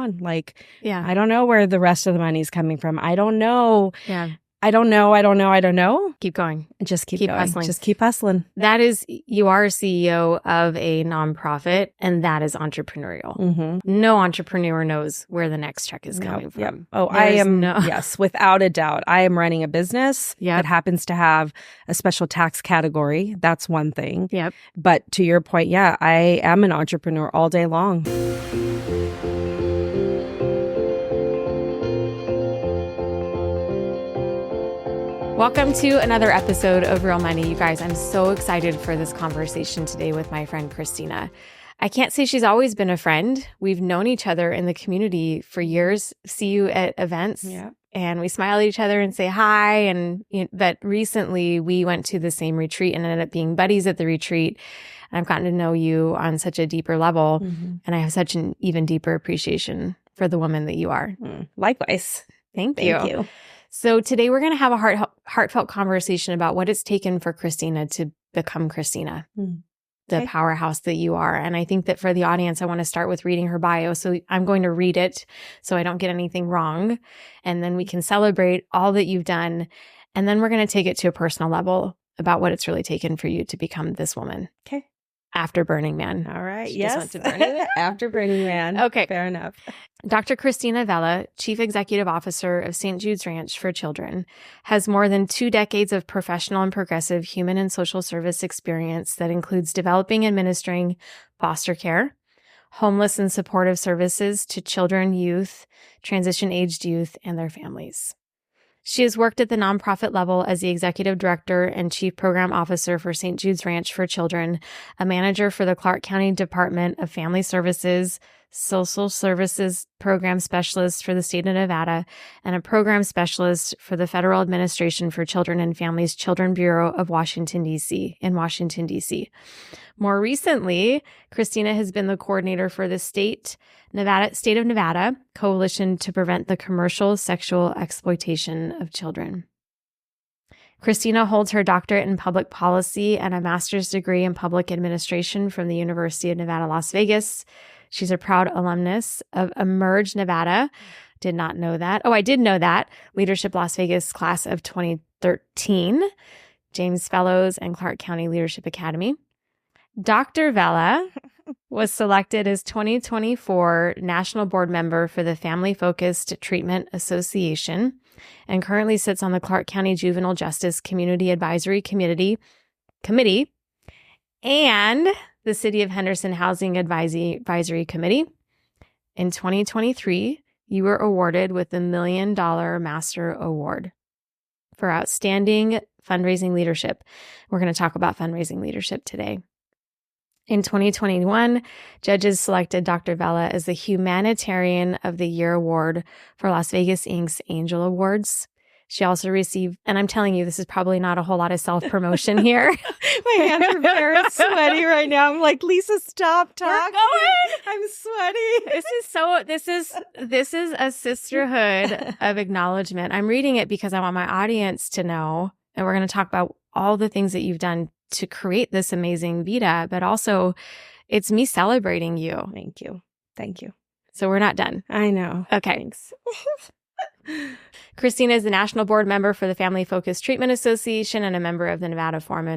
on. Like, Yeah. I don't know where the rest of the money's coming from. I don't know. Yeah. I don't know. Keep going. Just keep going. Hustling. Just keep hustling. That is, you are a CEO of a nonprofit, and that is entrepreneurial. Mm-hmm. No entrepreneur knows where the next check is coming from. Yep. Oh, There's yes, without a doubt. I am running a business that happens to have a special tax category. That's one thing. Yep. But to your point, yeah, I am an entrepreneur all day long. Welcome to another episode of Real Money, you guys. I'm so excited for this conversation today with my friend Christina. I can't say she's always been a friend. We've known each other in the community for years, see you at events, and we smile at each other and say hi. But recently we went to the same retreat and ended up being buddies at the retreat. And I've gotten to know you on such a deeper level, and I have such an even deeper appreciation for the woman that you are. Likewise. Thank you. So today we're going to have a heartfelt conversation about what it's taken for Christina to become Christina, the powerhouse that you are. And I think that for the audience, I want to start with reading her bio. So I'm going to read it so I don't get anything wrong. And then we can celebrate all that you've done. And then we're going to take it to a personal level about what it's really taken for you to become this woman. Okay. After Burning Man. All right. She yes. just went to Burning Man. After Burning Man. Okay. Fair enough. Dr. Christina Vela, Chief Executive Officer of St. Jude's Ranch for Children, has more than 2 decades of professional and progressive human and social service experience that includes developing and administering foster care, homeless and supportive services to children, youth, transition-aged youth, and their families. She has worked at the nonprofit level as the Executive Director and Chief Program Officer for St. Jude's Ranch for Children, a manager for the Clark County Department of Family Services, Social Services Program Specialist for the state of Nevada, and a Program Specialist for the Federal Administration for Children and Families Children Bureau of Washington, D.C. in Washington, D.C. More recently, Christina has been the coordinator for the State of Nevada Coalition to Prevent the Commercial Sexual Exploitation of Children. Christina holds her doctorate in public policy and a master's degree in public administration from the University of Nevada, Las Vegas. She's a proud alumnus of Emerge Nevada. Did not know that. Oh, I did know that. Leadership Las Vegas class of 2013, James Fellows, and Clark County Leadership Academy. Dr. Vela was selected as 2024 National Board Member for the Family Focused Treatment Association and currently sits on the Clark County Juvenile Justice Community Advisory Committee and the City of Henderson Housing Advisory Committee. In 2023, you were awarded with the $1 Million Master Award for outstanding fundraising leadership. We're going to talk about fundraising leadership today. In 2021, judges selected Dr. Vela as the Humanitarian of the Year Award for Las Vegas Inc.'s Angel Awards. She also received, and I'm telling you, this is probably not a whole lot of self-promotion here. My hands are very sweaty right now. I'm like, Lisa, stop talking. I'm sweaty. This is a sisterhood of acknowledgement. I'm reading it because I want my audience to know, and we're going to talk about all the things that you've done to create this amazing Vita, but also it's me celebrating you. Thank you. So we're not done. I know. Okay. Thanks. Christina is the National Board Member for the Family Focused Treatment Association and a member of the Nevada Forum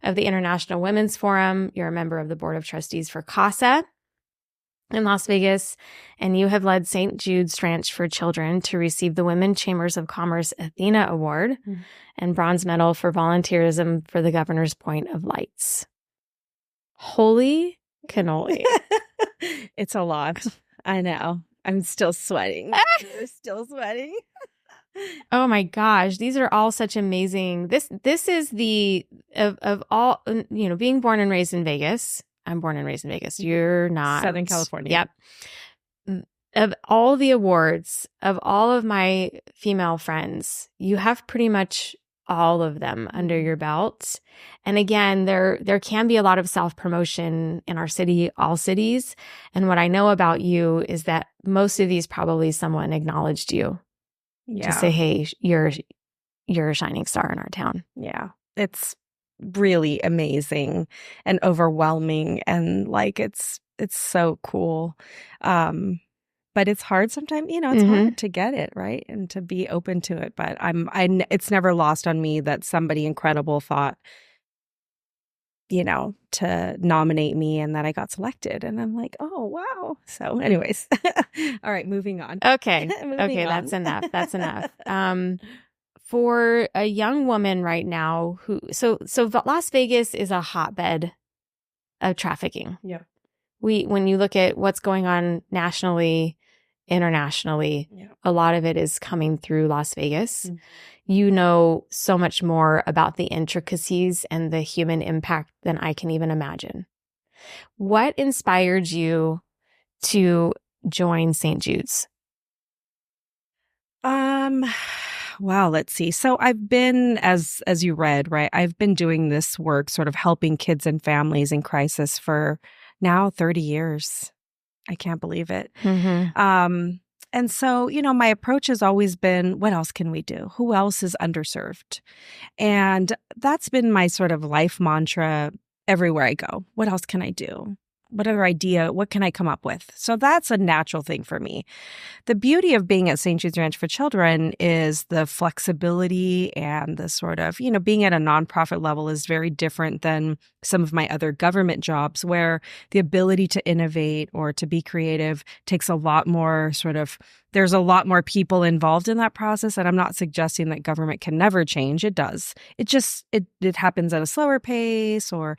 of the International Women's Forum. You're a member of the Board of Trustees for CASA in Las Vegas, and you have led St. Jude's Ranch for Children to receive the Women Chambers of Commerce Athena Award and Bronze Medal for Volunteerism for the Governor's Point of Lights. Holy cannoli. It's a lot. I know. I'm still sweating. I'm still sweating. Oh my gosh, these are all such amazing. This is the of all, being born and raised in Vegas. I'm born and raised in Vegas. You're not. Southern California. Yep. Of all the awards, of all of my female friends, you have pretty much all of them under your belt. And again, there can be a lot of self-promotion in our city, all cities. And what I know about you is that most of these probably someone acknowledged you to say, hey, you're a shining star in our town. Yeah. It's really amazing and overwhelming. And like, it's it's so cool. But it's hard sometimes, it's hard to get it, right? And to be open to it. But it's never lost on me that somebody incredible thought, to nominate me and that I got selected. And I'm like, oh, wow. So anyways, all right, moving on. Okay. Okay. That's enough. That's enough. For a young woman right now so Las Vegas is a hotbed of trafficking. Yeah. When you look at what's going on nationally, internationally, a lot of it is coming through Las Vegas. You know so much more about the intricacies and the human impact than I can even imagine. What inspired you to join St. Jude's? Wow, let's see. So I've been, as you read, right, I've been doing this work, sort of helping kids and families in crisis for now 30 years. I can't believe it. And so, my approach has always been, what else can we do? Who else is underserved? And that's been my sort of life mantra everywhere I go. What else can I do? What other idea? What can I come up with? So that's a natural thing for me. The beauty of being at St. Jude's Ranch for Children is the flexibility and the sort of, being at a nonprofit level is very different than some of my other government jobs where the ability to innovate or to be creative takes a lot more there's a lot more people involved in that process. And I'm not suggesting that government can never change. It does. It just, it happens at a slower pace or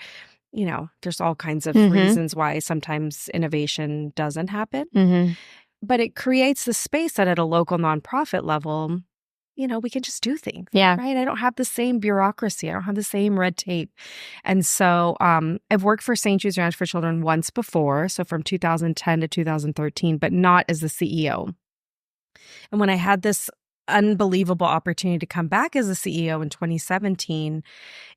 there's all kinds of reasons why sometimes innovation doesn't happen. But it creates the space that at a local nonprofit level, we can just do things. Yeah. Right. I don't have the same bureaucracy. I don't have the same red tape. And so I've worked for St. Jude's Ranch for Children once before. So from 2010 to 2013, but not as the CEO. And when I had this unbelievable opportunity to come back as a CEO in 2017,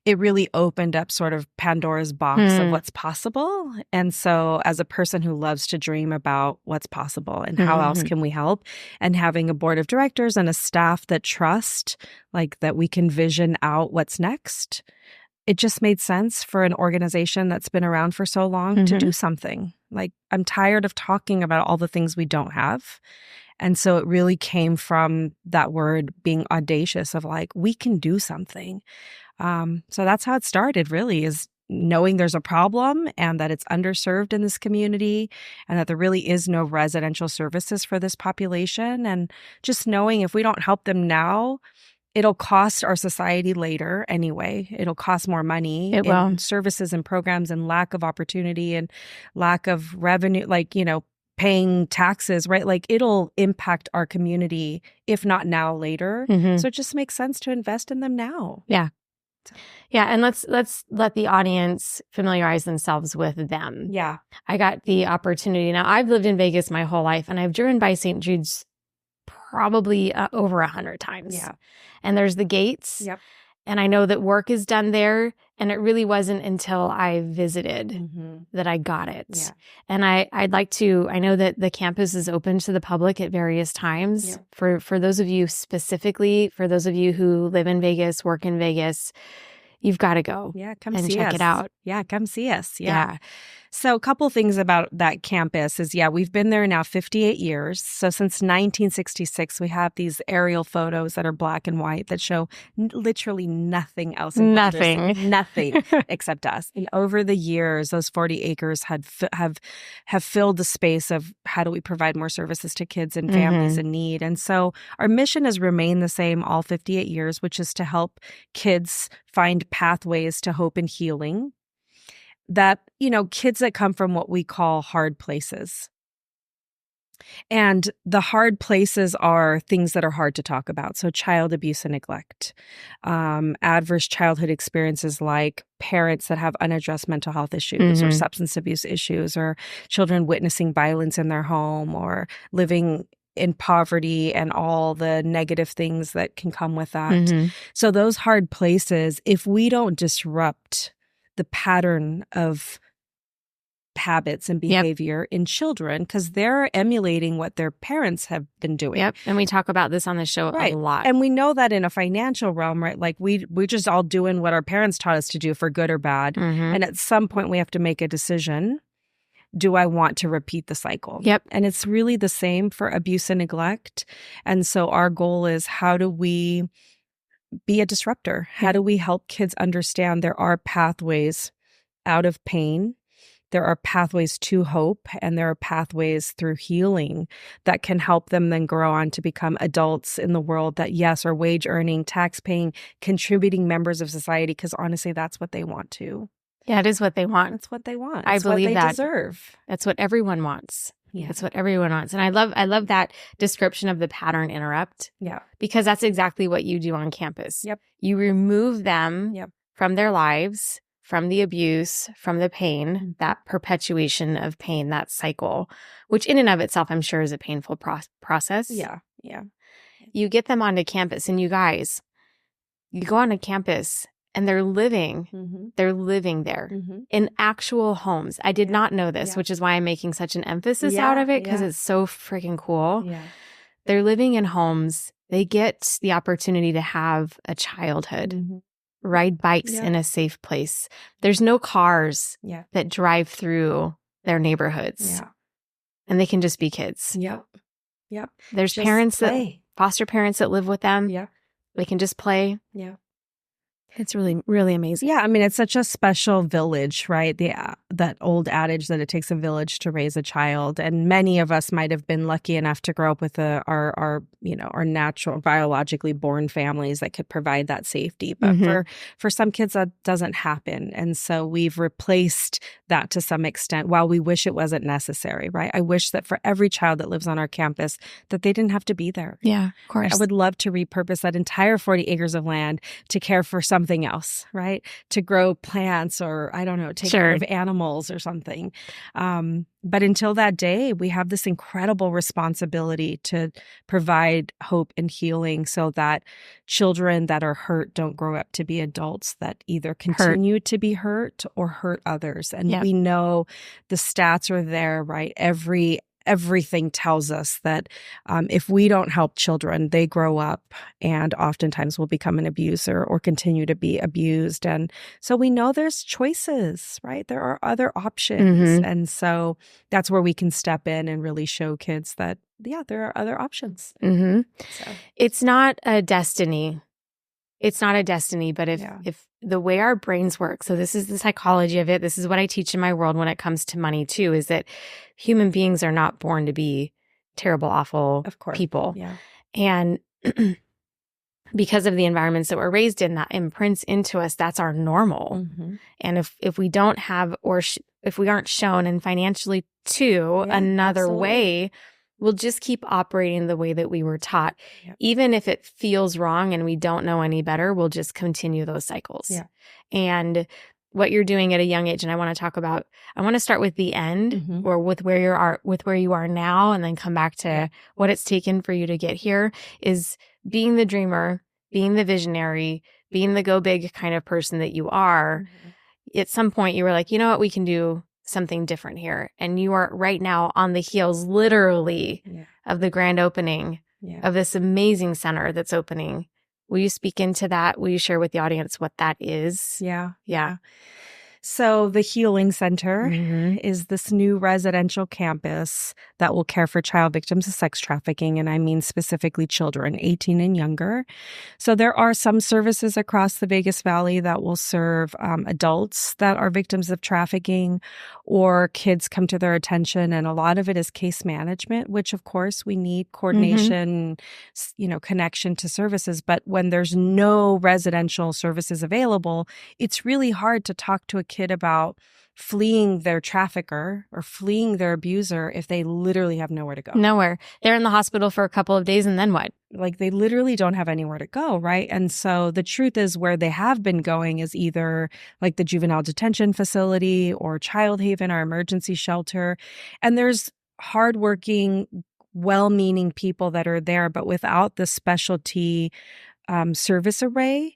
it really opened up sort of Pandora's box of what's possible. And so as a person who loves to dream about what's possible and how else can we help, and having a board of directors and a staff that trust, like that we can vision out what's next, it just made sense for an organization that's been around for so long to do something. Like, I'm tired of talking about all the things we don't have. And so it really came from that word being audacious of like, we can do something. So that's how it started, really, is knowing there's a problem and that it's underserved in this community and that there really is no residential services for this population. And just knowing if we don't help them now, it'll cost our society later anyway. It'll cost more money. It will. In services and programs and lack of opportunity and lack of revenue, paying taxes, right? Like, it'll impact our community, if not now, later. So it just makes sense to invest in them now. Yeah. Yeah. And let's let the audience familiarize themselves with them. Yeah. I got the opportunity. Now, I've lived in Vegas my whole life, and I've driven by St. Jude's probably over 100 times. Yeah. And there's the gates. Yep. And I know that work is done there. And it really wasn't until I visited that I got it. Yeah. And I know that the campus is open to the public at various times. Yeah. For those of you specifically, for those of you who live in Vegas, work in Vegas, you've got to go. Yeah, come and see check us. it out. Yeah, come see us. Yeah. So a couple things about that campus is, we've been there now 58 years. So since 1966, we have these aerial photos that are black and white that show literally nothing else. Nothing except us. And over the years, those 40 acres have filled the space of how do we provide more services to kids and families in need. And so our mission has remained the same all 58 years, which is to help kids find pathways to hope and healing. That, kids that come from what we call hard places. And the hard places are things that are hard to talk about. So child abuse and neglect, adverse childhood experiences like parents that have unaddressed mental health issues or substance abuse issues, or children witnessing violence in their home or living in poverty and all the negative things that can come with that. So those hard places, if we don't disrupt the pattern of habits and behavior in children, because they're emulating what their parents have been doing. Yep. And we talk about this on the show a lot. And we know that in a financial realm, right? Like we're just all doing what our parents taught us to do for good or bad. And at some point we have to make a decision. do I want to repeat the cycle? Yep. And it's really the same for abuse and neglect. And so our goal is, how do we be a disruptor? How do we help kids understand there are pathways out of pain? There are pathways to hope, and there are pathways through healing that can help them then grow on to become adults in the world that, yes, are wage earning, tax paying, contributing members of society, because honestly, that's what they want to. Yeah, it is what they want. That's what they want. I It's believe what they that. deserve. That's what everyone wants. Yeah. That's what everyone wants. And I love that description of the pattern interrupt. Yeah. Because that's exactly what you do on campus. Yep. You remove them Yep. from their lives, from the abuse, from the pain, that perpetuation of pain, that cycle, which in and of itself, I'm sure, is a painful process. Yeah. Yeah. You get them onto campus, and you guys, you go onto campus and they're living there in actual homes. I did not know this, which is why I'm making such an emphasis out of it, because it's so freaking cool. Yeah. They're living in homes. They get the opportunity to have a childhood, ride bikes in a safe place. There's no cars that drive through their neighborhoods. Yeah. And they can just be kids. Yep. Yep. There's Just parents play. foster parents that live with them. Yeah. They can just play. Yeah. It's really, really amazing. Yeah, I mean, it's such a special village, right? That old adage that it takes a village to raise a child, and many of us might have been lucky enough to grow up with our natural, biologically born families that could provide that safety. But for some kids, that doesn't happen, and so we've replaced that to some extent. While we wish it wasn't necessary, right? I wish that for every child that lives on our campus, that they didn't have to be there. Yeah, of course. I would love to repurpose that entire 40 acres of land to care for something else, right? To grow plants, or I don't know, take care of animals or something. But until that day, we have this incredible responsibility to provide hope and healing so that children that are hurt don't grow up to be adults that either continue to be hurt or hurt others. And we know the stats are there, right? Everything tells us that if we don't help children, they grow up and oftentimes will become an abuser or continue to be abused. And so we know there's choices, right? There are other options. And so that's where we can step in and really show kids that, there are other options. So. It's not a destiny. It's not a destiny, but if the way our brains work, so this is the psychology of it, this is what I teach in my world when it comes to money too, is that human beings are not born to be terrible, awful people. Yeah. And because of the environments that we're raised in, that imprints into us, that's our normal. And if we don't have, or if we aren't shown, and financially too, another way, we'll just keep operating the way that we were taught. Even if it feels wrong and we don't know any better, we'll just continue those cycles. And what you're doing at a young age, and I want to start with the end, or with where you are now, and then come back to what it's taken for you to get here, is being the dreamer, being the visionary, being the go big kind of person that you are. At some point you were like, you know what, we can do something different here. And you are right now on the heels, literally, of the grand opening of this amazing center that's opening. Will you speak into that? Will you share with the audience what that is? Yeah. So the Healing Center is this new residential campus that will care for child victims of sex trafficking. And I mean specifically children 18 and younger. So there are some services across the Vegas Valley that will serve adults that are victims of trafficking, or kids come to their attention. And a lot of it is case management, which of course we need coordination, connection to services. But when there's no residential services available, it's really hard to talk to a kid about fleeing their trafficker or fleeing their abuser if they literally have nowhere to go. Nowhere. They're in the hospital for a couple of days, and then what? Like, they literally don't have anywhere to go, right? And so the truth is, where they have been going is either like the juvenile detention facility or Child Haven, our emergency shelter. And there's hardworking, well-meaning people that are there, but without the specialty service array,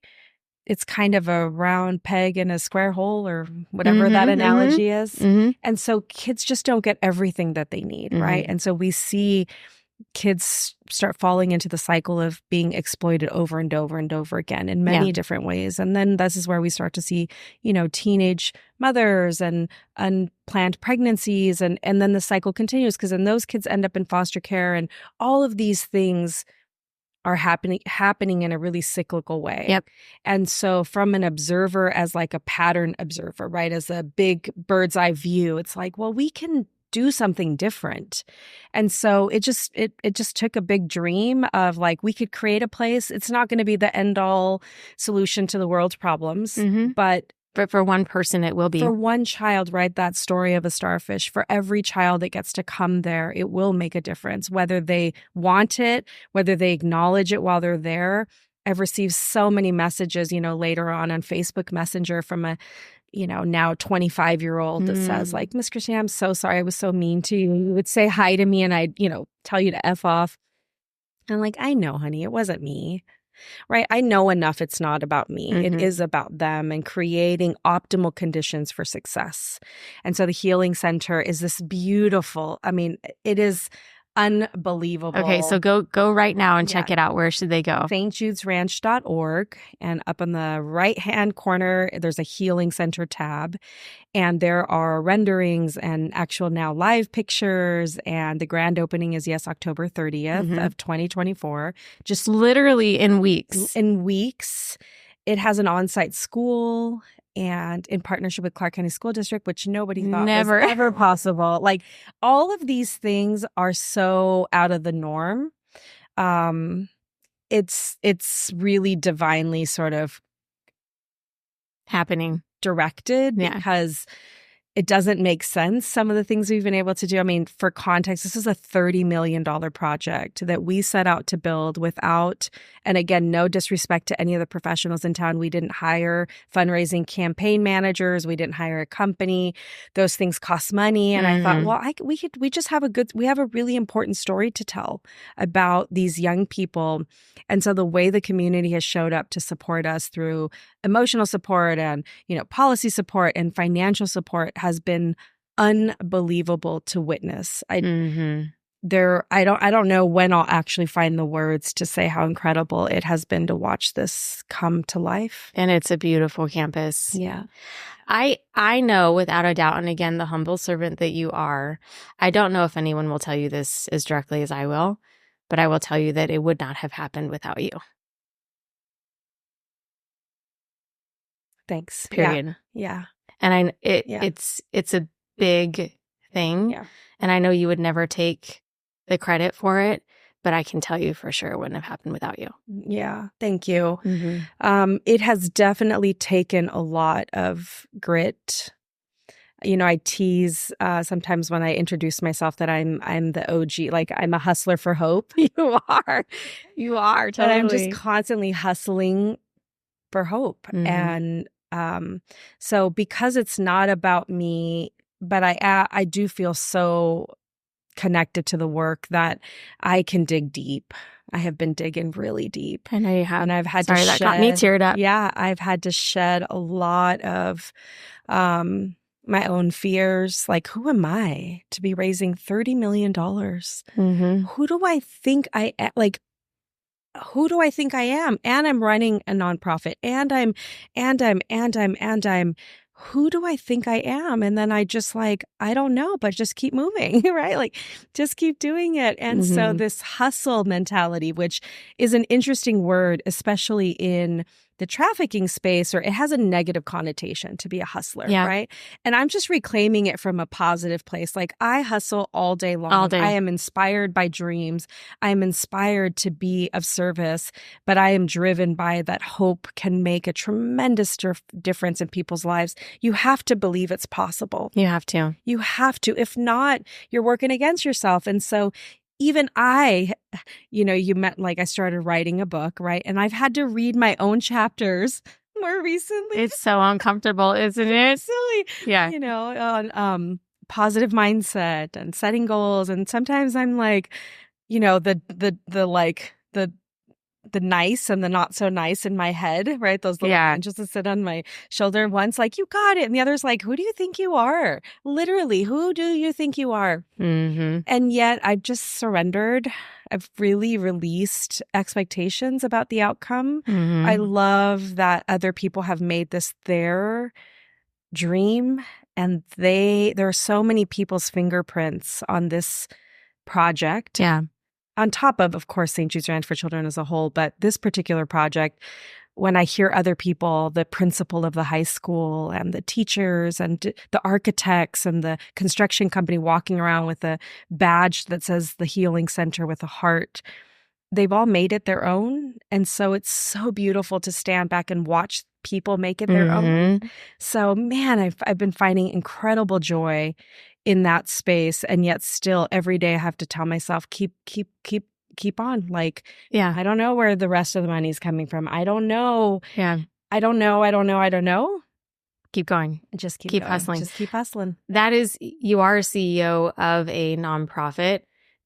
it's kind of a round peg in a square hole, or whatever that analogy is. And so kids just don't get everything that they need, right? And so we see kids start falling into the cycle of being exploited over and over and over again in many different ways. And then this is where we start to see, teenage mothers and unplanned pregnancies. And then the cycle continues because then those kids end up in foster care. And all of these things are happening in a really cyclical way. Yep. And so from an observer, as like a pattern observer, right, as a big bird's eye view, it's like, well, we can do something different. And so it just took a big dream of like, we could create a place. It's not going to be the end all solution to the world's problems, but for one person, it will be. For one child, right? That story of a starfish. For every child that gets to come there, it will make a difference, whether they want it, whether they acknowledge it while they're there. I've received so many messages, later on Facebook Messenger from a now 25-year-old that says like, Miss Christina, I'm so sorry. I was so mean to you. You would say hi to me and I'd, tell you to F off. And I'm like, I know, honey, it wasn't me, right? I know enough. It's not about me. It is about them and creating optimal conditions for success. And so the Healing Center is this beautiful, it is unbelievable. Okay, so go right now and check it out. Where should they go? stjudesranch.org, and up in the right-hand corner, there's a Healing Center tab, and there are renderings and actual now live pictures, and the grand opening is, October 30th of 2024. Just literally in weeks. It has an on-site school, and in partnership with Clark County School District, which nobody thought was ever possible. Like, all of these things are so out of the norm. It's really divinely sort of happening, directed because it doesn't make sense, some of the things we've been able to do. For context, this is a $30 million project that we set out to build without, and again, no disrespect to any of the professionals in town. We didn't hire fundraising campaign managers. We didn't hire a company. Those things cost money. And I thought, well, we have a really important story to tell about these young people. And so the way the community has showed up to support us through emotional support and, policy support and financial support has been unbelievable to witness. I don't know when I'll actually find the words to say how incredible it has been to watch this come to life. And it's a beautiful campus. Yeah. I know without a doubt, and again, the humble servant that you are, I don't know if anyone will tell you this as directly as I will, but I will tell you that it would not have happened without you. Thanks. Period. Yeah. And it's a big thing. Yeah. And I know you would never take the credit for it, but I can tell you for sure it wouldn't have happened without you. Yeah. Thank you. It has definitely taken a lot of grit. I tease sometimes when I introduce myself that I'm the OG, like I'm a hustler for hope. You are totally. And I'm just constantly hustling for hope. And so because it's not about me, but I do feel so connected to the work that I can dig deep. I have been digging really deep. I know you have. And I've had Sorry, to that shed, got me teared up. Yeah, I've had to shed a lot of my own fears. Like, who am I to be raising $30 million? Who do I think I am? Like, who do I think I am? And I'm running a nonprofit, and I'm, who do I think I am? And then I just like, I don't know, but just keep moving, right? Like, just keep doing it. And so this hustle mentality, which is an interesting word, especially in the trafficking space, or it has a negative connotation to be a hustler, right? And I'm just reclaiming it from a positive place. Like, I hustle all day long. All day. I am inspired by dreams. I am inspired to be of service, but I am driven by that hope can make a tremendous difference in people's lives. You have to believe it's possible. You have to. You have to. If not, you're working against yourself. And so even I, you met, like, I started writing a book, right? And I've had to read my own chapters more recently. It's so uncomfortable, isn't it? Silly. Yeah. On positive mindset and setting goals. And sometimes I'm like, the nice and the not so nice in my head, right? Those little angels that sit on my shoulder. One's like, you got it. And the other's like, who do you think you are? Literally, who do you think you are? Mm-hmm. And yet I've just surrendered. I've really released expectations about the outcome. Mm-hmm. I love that other people have made this their dream, and there are so many people's fingerprints on this project. Yeah. On top of course, St. Jude's Ranch for Children as a whole, but this particular project, when I hear other people, the principal of the high school and the teachers and the architects and the construction company walking around with a badge that says the Healing Center with a heart, they've all made it their own. And so it's so beautiful to stand back and watch people make it their own. So man, I've been finding incredible joy in that space. And yet still every day I have to tell myself, keep on. Like, I don't know where the rest of the money is coming from. I don't know. I don't know. Keep going. Just keep going. Hustling. Just keep hustling. That is, you are a CEO of a nonprofit,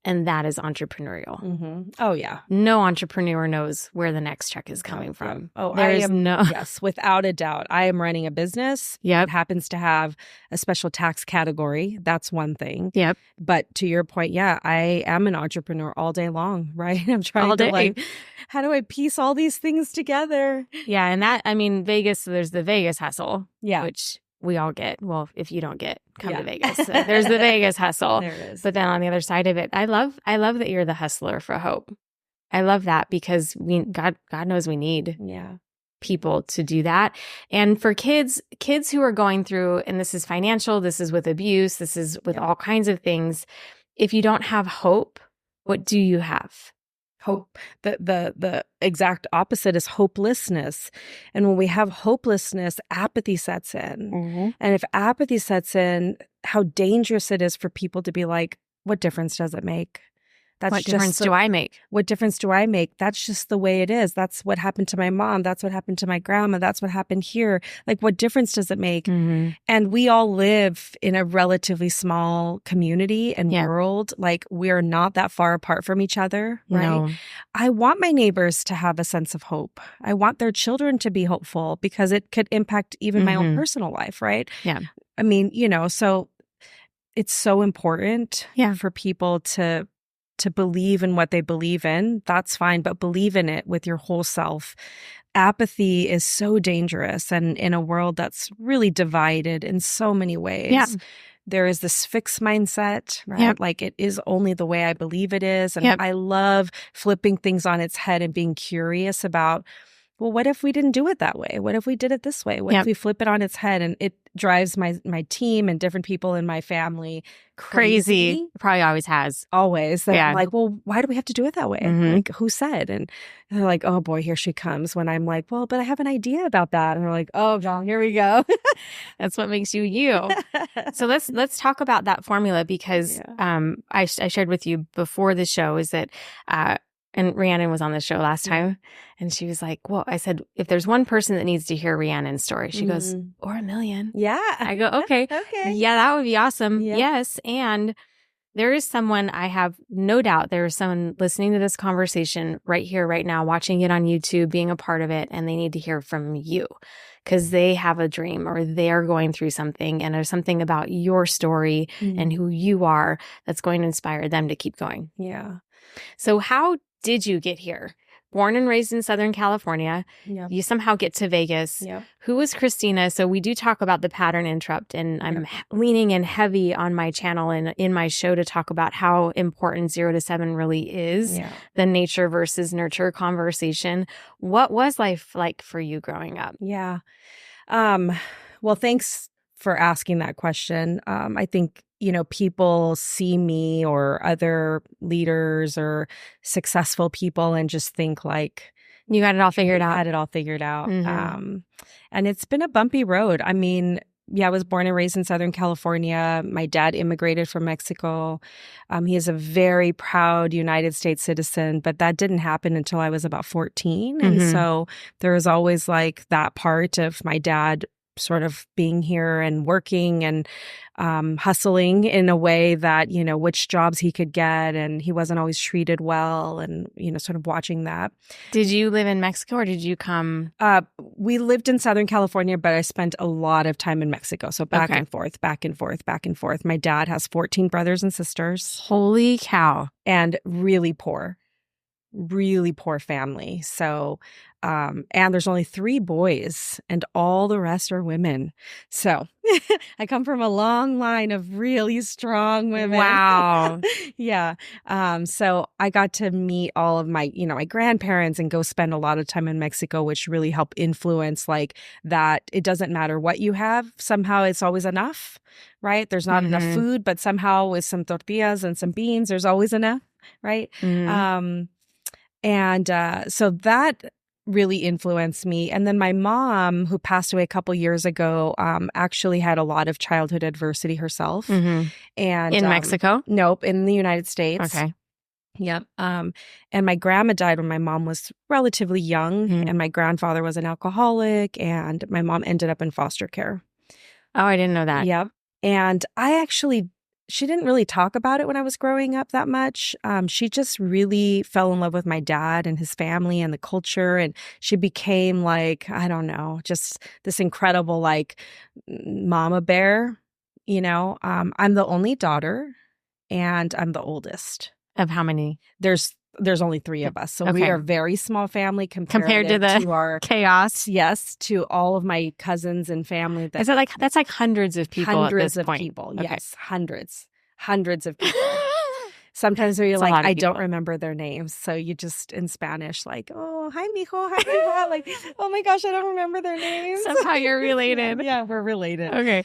and that is entrepreneurial. Mm-hmm. Oh, yeah. No entrepreneur knows where the next check is coming from. Oh, Yes, without a doubt. I am running a business. Yep. It happens to have a special tax category. That's one thing. Yep. But to your point, I am an entrepreneur all day long, right? I'm trying all day. To like, how do I piece all these things together? Yeah. And that, I mean, Vegas, there's the Vegas hustle. Yeah. Which we all get. Well, if you don't get, come to Vegas. There's the Vegas hustle. There it is. But then on the other side of it, I love that you're the hustler for hope. I love that because God knows we need people to do that. And for kids who are going through, and this is financial, this is with abuse, this is with all kinds of things. If you don't have hope, what do you have? Hope. The exact opposite is hopelessness. And when we have hopelessness, apathy sets in. Mm-hmm. And if apathy sets in, how dangerous it is for people to be like, what difference does it make? What difference do I make? What difference do I make? That's just the way it is. That's what happened to my mom. That's what happened to my grandma. That's what happened here. Like, what difference does it make? Mm-hmm. And we all live in a relatively small community and world. Like, we're not that far apart from each other, right? No. I want my neighbors to have a sense of hope. I want their children to be hopeful because it could impact even my own personal life, right? Yeah. I mean, so it's so important for people to believe in what they believe in. That's fine, but believe in it with your whole self. Apathy is so dangerous, and in a world that's really divided in so many ways. There is this fixed mindset, right? Like, it is only the way I believe it is. And I love flipping things on its head and being curious about, well, what if we didn't do it that way? What if we did it this way? What if we flip it on its head? And it drives my team and different people in my family crazy. Probably always has. Always. I'm like, well, why do we have to do it that way? Mm-hmm. Like, who said? And they're like, oh boy, here she comes. When I'm like, well, but I have an idea about that. And they're like, oh, John, here we go. That's what makes you you. So let's talk about that formula, because I shared with you before the show is that and Rhiannon was on the show last time, and she was like, well, I said, if there's one person that needs to hear Rhiannon's story, she goes, or 1 million. Yeah. I go, okay. Okay. Yeah, that would be awesome. Yeah. Yes. And there is someone, I have no doubt there is someone listening to this conversation right here, right now, watching it on YouTube, being a part of it, and they need to hear from you because they have a dream or they're going through something, and there's something about your story and who you are that's going to inspire them to keep going. Yeah. So how did you get here? Born and raised in Southern California. Yep. You somehow get to Vegas. Yep. Who was Christina? So we do talk about the pattern interrupt, and I'm leaning in heavy on my channel and in my show to talk about how important 0 to 7 really is, the nature versus nurture conversation. What was life like for you growing up? Yeah. Well, thanks for asking that question. I think, people see me or other leaders or successful people and just think like, you got it all figured out. Mm-hmm. And it's been a bumpy road. I mean, I was born and raised in Southern California. My dad immigrated from Mexico. He is a very proud United States citizen, but that didn't happen until I was about 14. And so there was always like that part of my dad sort of being here and working and hustling in a way that, which jobs he could get, and he wasn't always treated well, and, sort of watching that. Did you live in Mexico or did you come? We lived in Southern California, but I spent a lot of time in Mexico. So back and forth, back and forth, back and forth. My dad has 14 brothers and sisters. Holy cow. And really poor family. So, and there's only 3 boys and all the rest are women. So I come from a long line of really strong women. Wow. Yeah. So I got to meet all of my, my grandparents and go spend a lot of time in Mexico, which really helped influence like that. It doesn't matter what you have. Somehow it's always enough, right? There's not enough food, but somehow with some tortillas and some beans, there's always enough, right? And so that really influenced me. And then my mom, who passed away a couple years ago, actually had a lot of childhood adversity herself. And in Mexico? Nope, in the United States. Okay. Yep. And my grandma died when my mom was relatively young, and my grandfather was an alcoholic, and my mom ended up in foster care. Oh, I didn't know that. Yep. And she didn't really talk about it when I was growing up that much. She just really fell in love with my dad and his family and the culture. And she became like, I don't know, just this incredible like mama bear, I'm the only daughter and I'm the oldest. Of how many? There's only 3 of us. So we are a very small family compared to our chaos. Yes, to all of my cousins and family. Is that that's like hundreds of people hundreds at this of point? People, okay. Yes, hundreds of people. Sometimes where you're like, I don't remember their names. So you just, in Spanish, like, oh, hi, mijo, hi, mija. Like, oh my gosh, I don't remember their names. Somehow you're related. Yeah, we're related. Okay.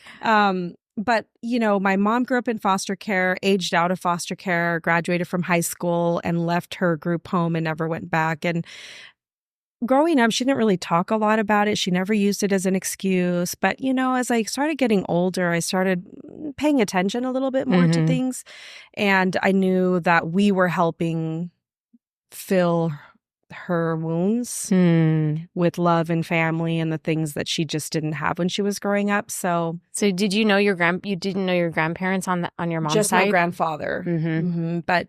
But, my mom grew up in foster care, aged out of foster care, graduated from high school, and left her group home and never went back. And growing up, she didn't really talk a lot about it. She never used it as an excuse. But, as I started getting older, I started paying attention a little bit more to things. And I knew that we were helping fill her wounds with love and family and the things that she just didn't have when she was growing up. So did you know you didn't know your grandparents on your mom's just side? Just my grandfather. But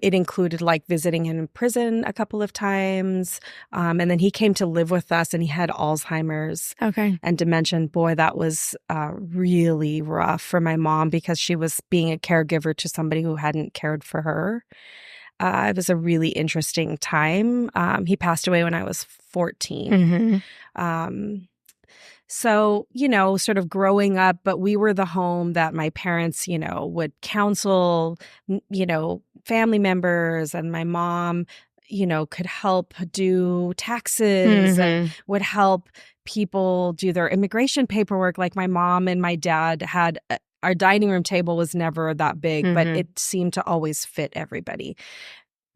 it included like visiting him in prison a couple of times. And then he came to live with us and he had Alzheimer's and dementia. Boy, that was really rough for my mom because she was being a caregiver to somebody who hadn't cared for her. It was a really interesting time. He passed away when I was 14. So, sort of growing up, but we were the home that my parents, would counsel, family members, and my mom, could help do taxes and would help people do their immigration paperwork. Like my mom and my dad had our dining room table was never that big, but it seemed to always fit everybody.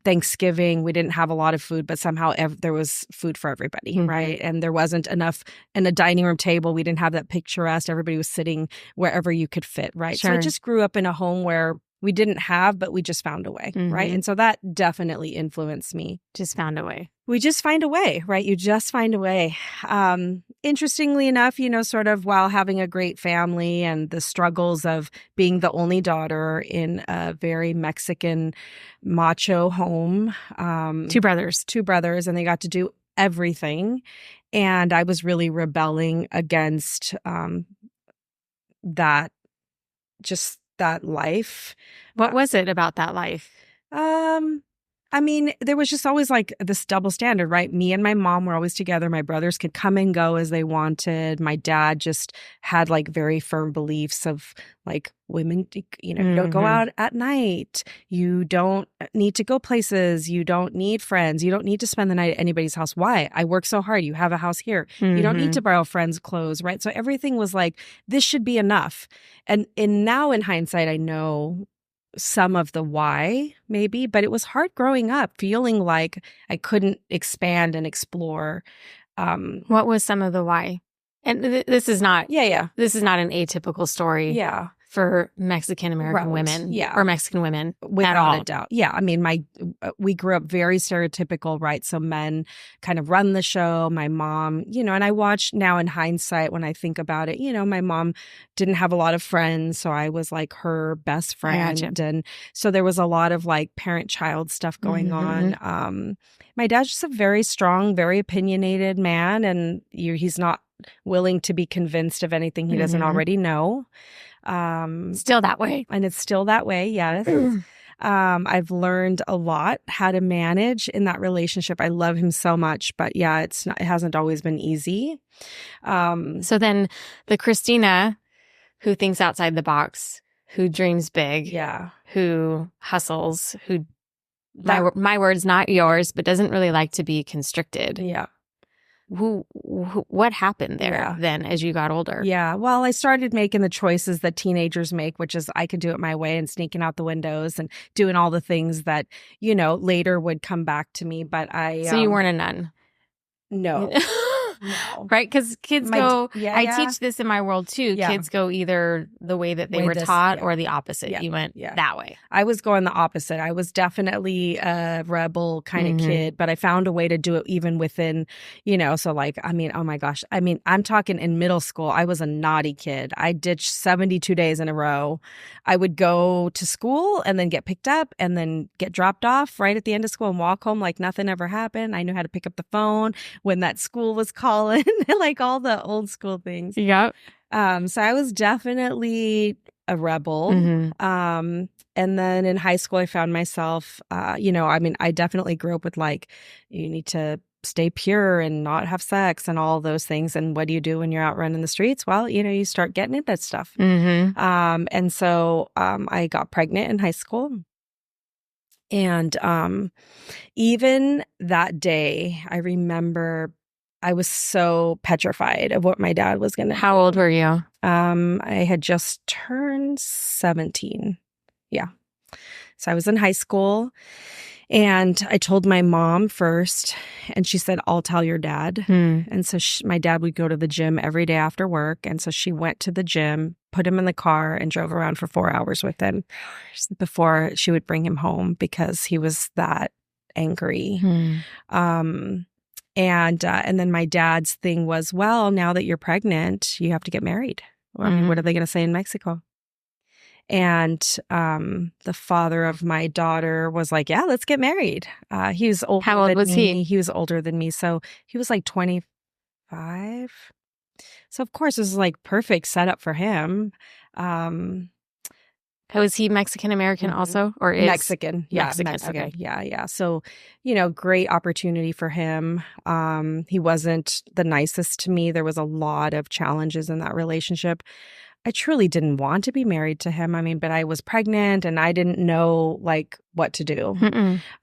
Thanksgiving, we didn't have a lot of food, but somehow there was food for everybody, right? And there wasn't enough in a dining room table. We didn't have that picturesque. Everybody was sitting wherever you could fit, right? Sure. So I just grew up in a home where we didn't have, but we just found a way, right? And so that definitely influenced me. Just found a way. We just find a way, right? You just find a way. Interestingly enough, sort of while having a great family and the struggles of being the only daughter in a very Mexican macho home. 2 brothers. 2 brothers, and they got to do everything. And I was really rebelling against that life. What was it about that life? I mean, there was just always like this double standard, right? Me and my mom were always together. My brothers could come and go as they wanted. My dad just had like very firm beliefs of like women, you don't go out at night. You don't need to go places. You don't need friends. You don't need to spend the night at anybody's house. Why? I work so hard. You have a house here. You don't need to borrow friends' clothes, right? So everything was like, this should be enough. And now in hindsight, I know some of the why, maybe, but it was hard growing up, feeling like I couldn't expand and explore. What was some of the why? And this is not, this is not an atypical story. Yeah. for Mexican American women or Mexican women at all. Without a doubt. Yeah. I mean, we grew up very stereotypical, right? So men kind of run the show. My mom, and I watch now in hindsight when I think about it, my mom didn't have a lot of friends. So I was like her best friend. And so there was a lot of like parent-child stuff going on. My dad's just a very strong, very opinionated man. And he's not willing to be convinced of anything he doesn't already know. Still that way. And it's still that way, yes. I've learned a lot how to manage in that relationship. I love him so much, but yeah, it hasn't always been easy. So then the Christina who thinks outside the box, who dreams big, who hustles, who my words, not yours, but doesn't really like to be constricted. Yeah. What happened there then as you got older? Yeah. Well, I started making the choices that teenagers make, which is I could do it my way and sneaking out the windows and doing all the things that, later would come back to me. But So you weren't a nun? No. No. Right? Because kids I teach this in my world too. Yeah. Kids go either the way that they were taught or the opposite. Yeah. You went that way. I was going the opposite. I was definitely a rebel kind of kid, but I found a way to do it even within, so like, I mean, oh my gosh. I mean, I'm talking in middle school, I was a naughty kid. I ditched 72 days in a row. I would go to school and then get picked up and then get dropped off right at the end of school and walk home like nothing ever happened. I knew how to pick up the phone when that school was calling, like all the old school things. Yep. So I was definitely a rebel. And then in high school, I found myself, I definitely grew up with like, you need to stay pure and not have sex and all those things. And what do you do when you're out running the streets? Well, you start getting into that stuff. And so I got pregnant in high school. And even that day, I remember I was so petrified of what my dad was going to. How old were you? I had just turned 17. Yeah. So I was in high school and I told my mom first and she said, I'll tell your dad. And so my dad would go to the gym every day after work. And so she went to the gym, put him in the car and drove around for 4 hours with him before she would bring him home because he was that angry. And then my dad's thing was, well, now that you're pregnant, you have to get married. Well, I mean, what are they going to say in Mexico? And the father of my daughter was like, yeah, let's get married. He was older. How old was he? He was older than me. So he was like 25. So of course, it was like perfect setup for him. Was he Mexican American also, or is Mexican? Yeah, Mexican. Okay. Yeah. So, great opportunity for him. He wasn't the nicest to me. There was a lot of challenges in that relationship. I truly didn't want to be married to him. I mean, but I was pregnant and I didn't know like what to do.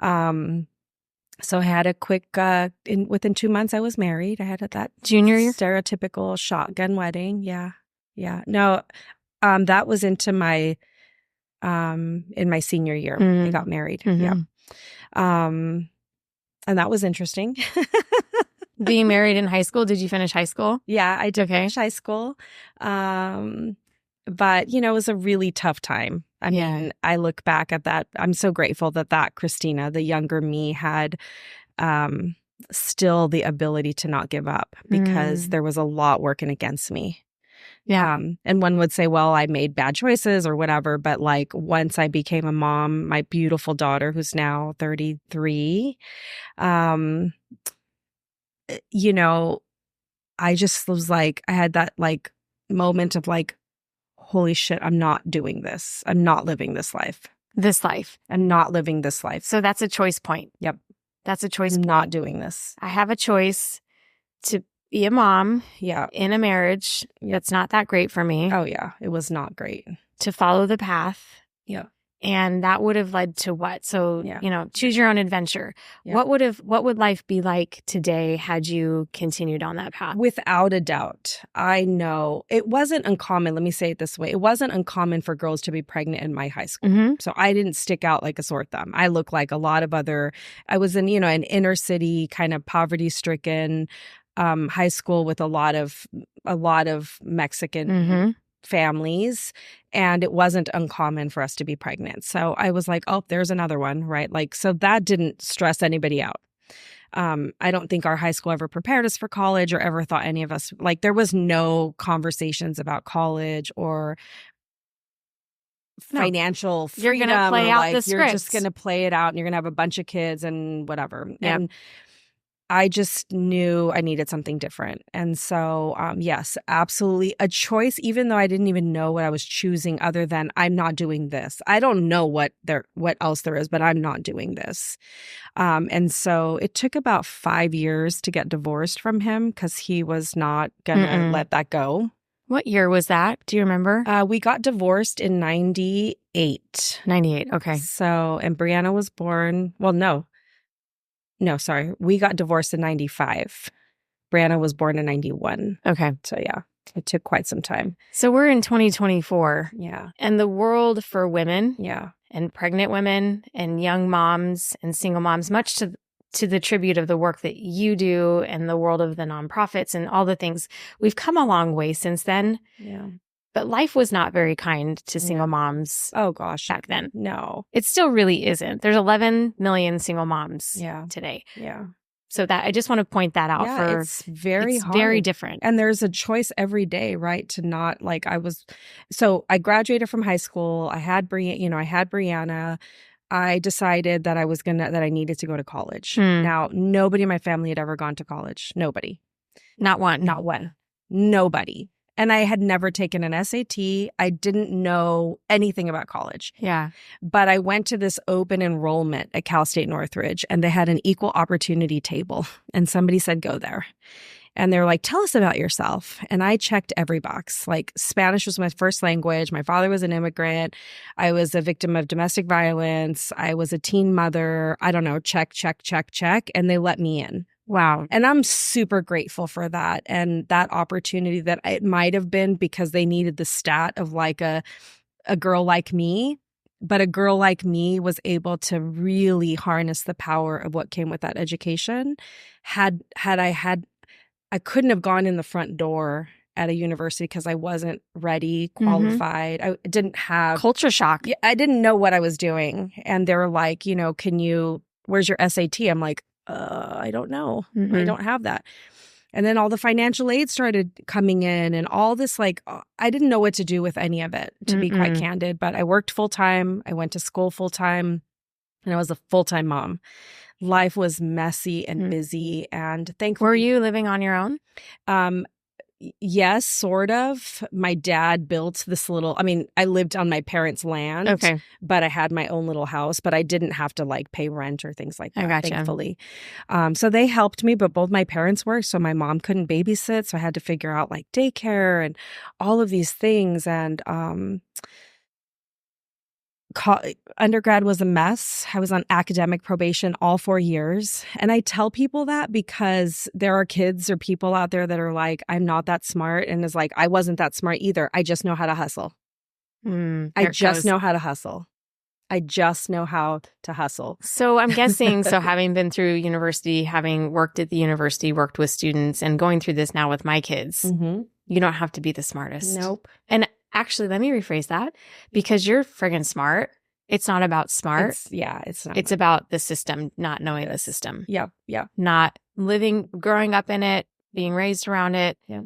So I had a quick, within 2 months I was married. I had that junior year stereotypical shotgun wedding. Yeah. No, that was into my, in my senior year, I got married. Yeah. And that was interesting. Being married in high school, did you finish high school? Yeah, I did finish high school. But, it was a really tough time. I mean, I look back at that. I'm so grateful that Christina, the younger me, had still the ability to not give up because there was a lot working against me. Yeah. And one would say, well, I made bad choices or whatever. But like once I became a mom, my beautiful daughter, who's now 33, I just was like, I had that like moment of like, holy shit, I'm not doing this. I'm not living this life. I'm not living this life. So that's a choice point. Yep. That's a choice. I'm not doing this. I have a choice to be a mom in a marriage that's not that great for me. Oh, yeah. It was not great. To follow the path. Yeah. And that would have led to what? So, choose your own adventure. Yeah. What would life be like today had you continued on that path? Without a doubt. I know it wasn't uncommon. Let me say it this way. It wasn't uncommon for girls to be pregnant in my high school. So I didn't stick out like a sore thumb. I look like a lot of I was in, an inner city kind of poverty stricken high school with a lot of Mexican families, and it wasn't uncommon for us to be pregnant. So I was like, oh, there's another one, right? Like, so that didn't stress anybody out. I don't think our high school ever prepared us for college or ever thought any of us, like, there was no conversations about college or financial freedom. You're going to play out the scripts. You're just going to play it out and you're going to have a bunch of kids and whatever. Yep. And I just knew I needed something different. And so, yes, absolutely a choice, even though I didn't even know what I was choosing other than I'm not doing this. I don't know what else there is, but I'm not doing this. And so it took about 5 years to get divorced from him because he was not going to let that go. What year was that? Do you remember? We got divorced in 98. 98, okay. So, and Brianna was born, well, no, sorry. We got divorced in 95. Brianna was born in 91. Okay. So, yeah, it took quite some time. So we're in 2024. Yeah. And the world for women and pregnant women and young moms and single moms, much to the tribute of the work that you do and the world of the nonprofits and all the things, we've come a long way since then. Yeah. But life was not very kind to single moms. Oh, gosh. Back then. No. It still really isn't. There's 11 million single moms today. Yeah. So that I just want to point that out it's very hard. Very different. And there's a choice every day, right? To not like so I graduated from high school. I had Brianna. I decided that I needed to go to college. Now, nobody in my family had ever gone to college. Nobody. Not one. Not one. Nobody. And I had never taken an SAT. I didn't know anything about college. Yeah. But I went to this open enrollment at Cal State Northridge, and they had an equal opportunity table. And somebody said, go there. And they're like, tell us about yourself. And I checked every box. Like, Spanish was my first language. My father was an immigrant. I was a victim of domestic violence. I was a teen mother. I don't know, check. And they let me in. Wow. And I'm super grateful for that. And that opportunity that it might have been because they needed the stat of like a girl like me. But a girl like me was able to really harness the power of what came with that education. I couldn't have gone in the front door at a university because I wasn't ready, qualified. I didn't have culture shock. I didn't know what I was doing. And they were like, where's your SAT? I'm like, I don't know. I don't have that. And then all the financial aid started coming in and all this, like, I didn't know what to do with any of it, to be quite candid. But I worked full time. I went to school full time and I was a full-time mom. Life was messy and busy, and thankfully. Were you living on your own? Yes, sort of. My dad built this I lived on my parents' land, but I had my own little house, but I didn't have to like pay rent or things like that, thankfully. So they helped me, but both my parents worked, so my mom couldn't babysit, so I had to figure out like daycare and all of these things. And undergrad was a mess. I was on academic probation all 4 years. And I tell people that because there are kids or people out there that are like, I'm not that smart. And it's like, I wasn't that smart either. I just know how to hustle. I just know how to hustle. I just know how to hustle. So I'm guessing, having been through university, having worked at the university, worked with students, and going through this now with my kids, you don't have to be the smartest. Nope. And actually, let me rephrase that, because you're friggin' smart. It's not about smart. It's not. It's about the system, not knowing the system. Yeah. Not growing up in it, being raised around it. Yeah.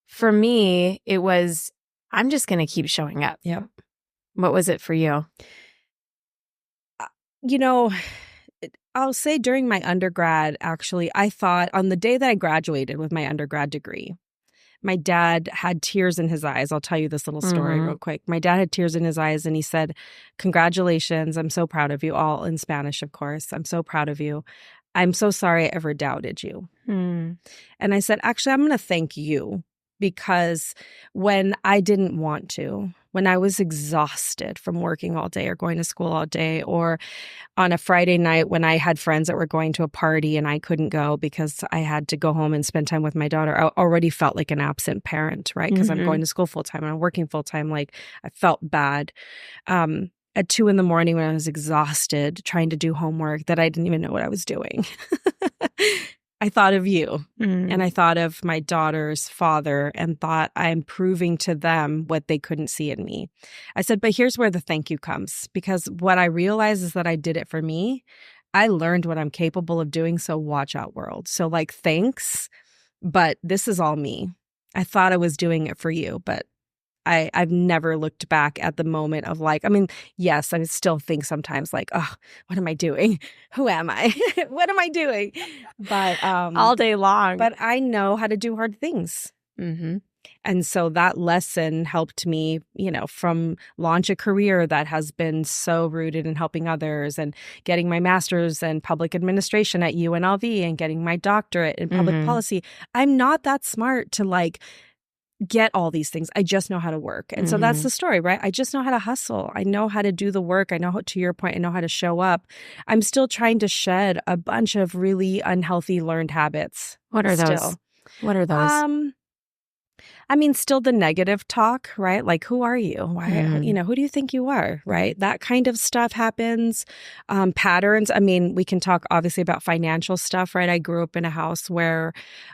For me, it was, I'm just going to keep showing up. Yeah. What was it for you? I'll say during my undergrad, actually, I thought on the day that I graduated with my undergrad degree, my dad had tears in his eyes. I'll tell you this little story real quick. My dad had tears in his eyes and he said, congratulations. I'm so proud of you. All in Spanish, of course. I'm so proud of you. I'm so sorry I ever doubted you. And I said, actually, I'm going to thank you, because when I didn't want to, when I was exhausted from working all day or going to school all day, or on a Friday night when I had friends that were going to a party and I couldn't go because I had to go home and spend time with my daughter, I already felt like an absent parent, right? Because I'm going to school full time and I'm working full time. Like, I felt bad. At 2 a.m. when I was exhausted trying to do homework that I didn't even know what I was doing. I thought of you and I thought of my daughter's father and thought I'm proving to them what they couldn't see in me. I said, but here's where the thank you comes, because what I realized is that I did it for me. I learned what I'm capable of doing. So watch out, world. So like, thanks, but this is all me. I thought I was doing it for you, but I've never looked back at the moment of like, I mean, yes, I still think sometimes like, oh, what am I doing? Who am I? What am I doing? But all day long. But I know how to do hard things. And so that lesson helped me, from launch a career that has been so rooted in helping others and getting my master's in public administration at UNLV and getting my doctorate in public policy. I'm not that smart to like get all these things. I just know how to work. And so that's the story, right? I just know how to hustle. I know how to do the work. I know how, to your point, I know how to show up. I'm still trying to shed a bunch of really unhealthy learned habits. What are those? What are those? I mean, still the negative talk, right? Like, who are you? Why, who do you think you are, right? That kind of stuff happens. Patterns. I mean, we can talk obviously about financial stuff, right? I grew up in a house where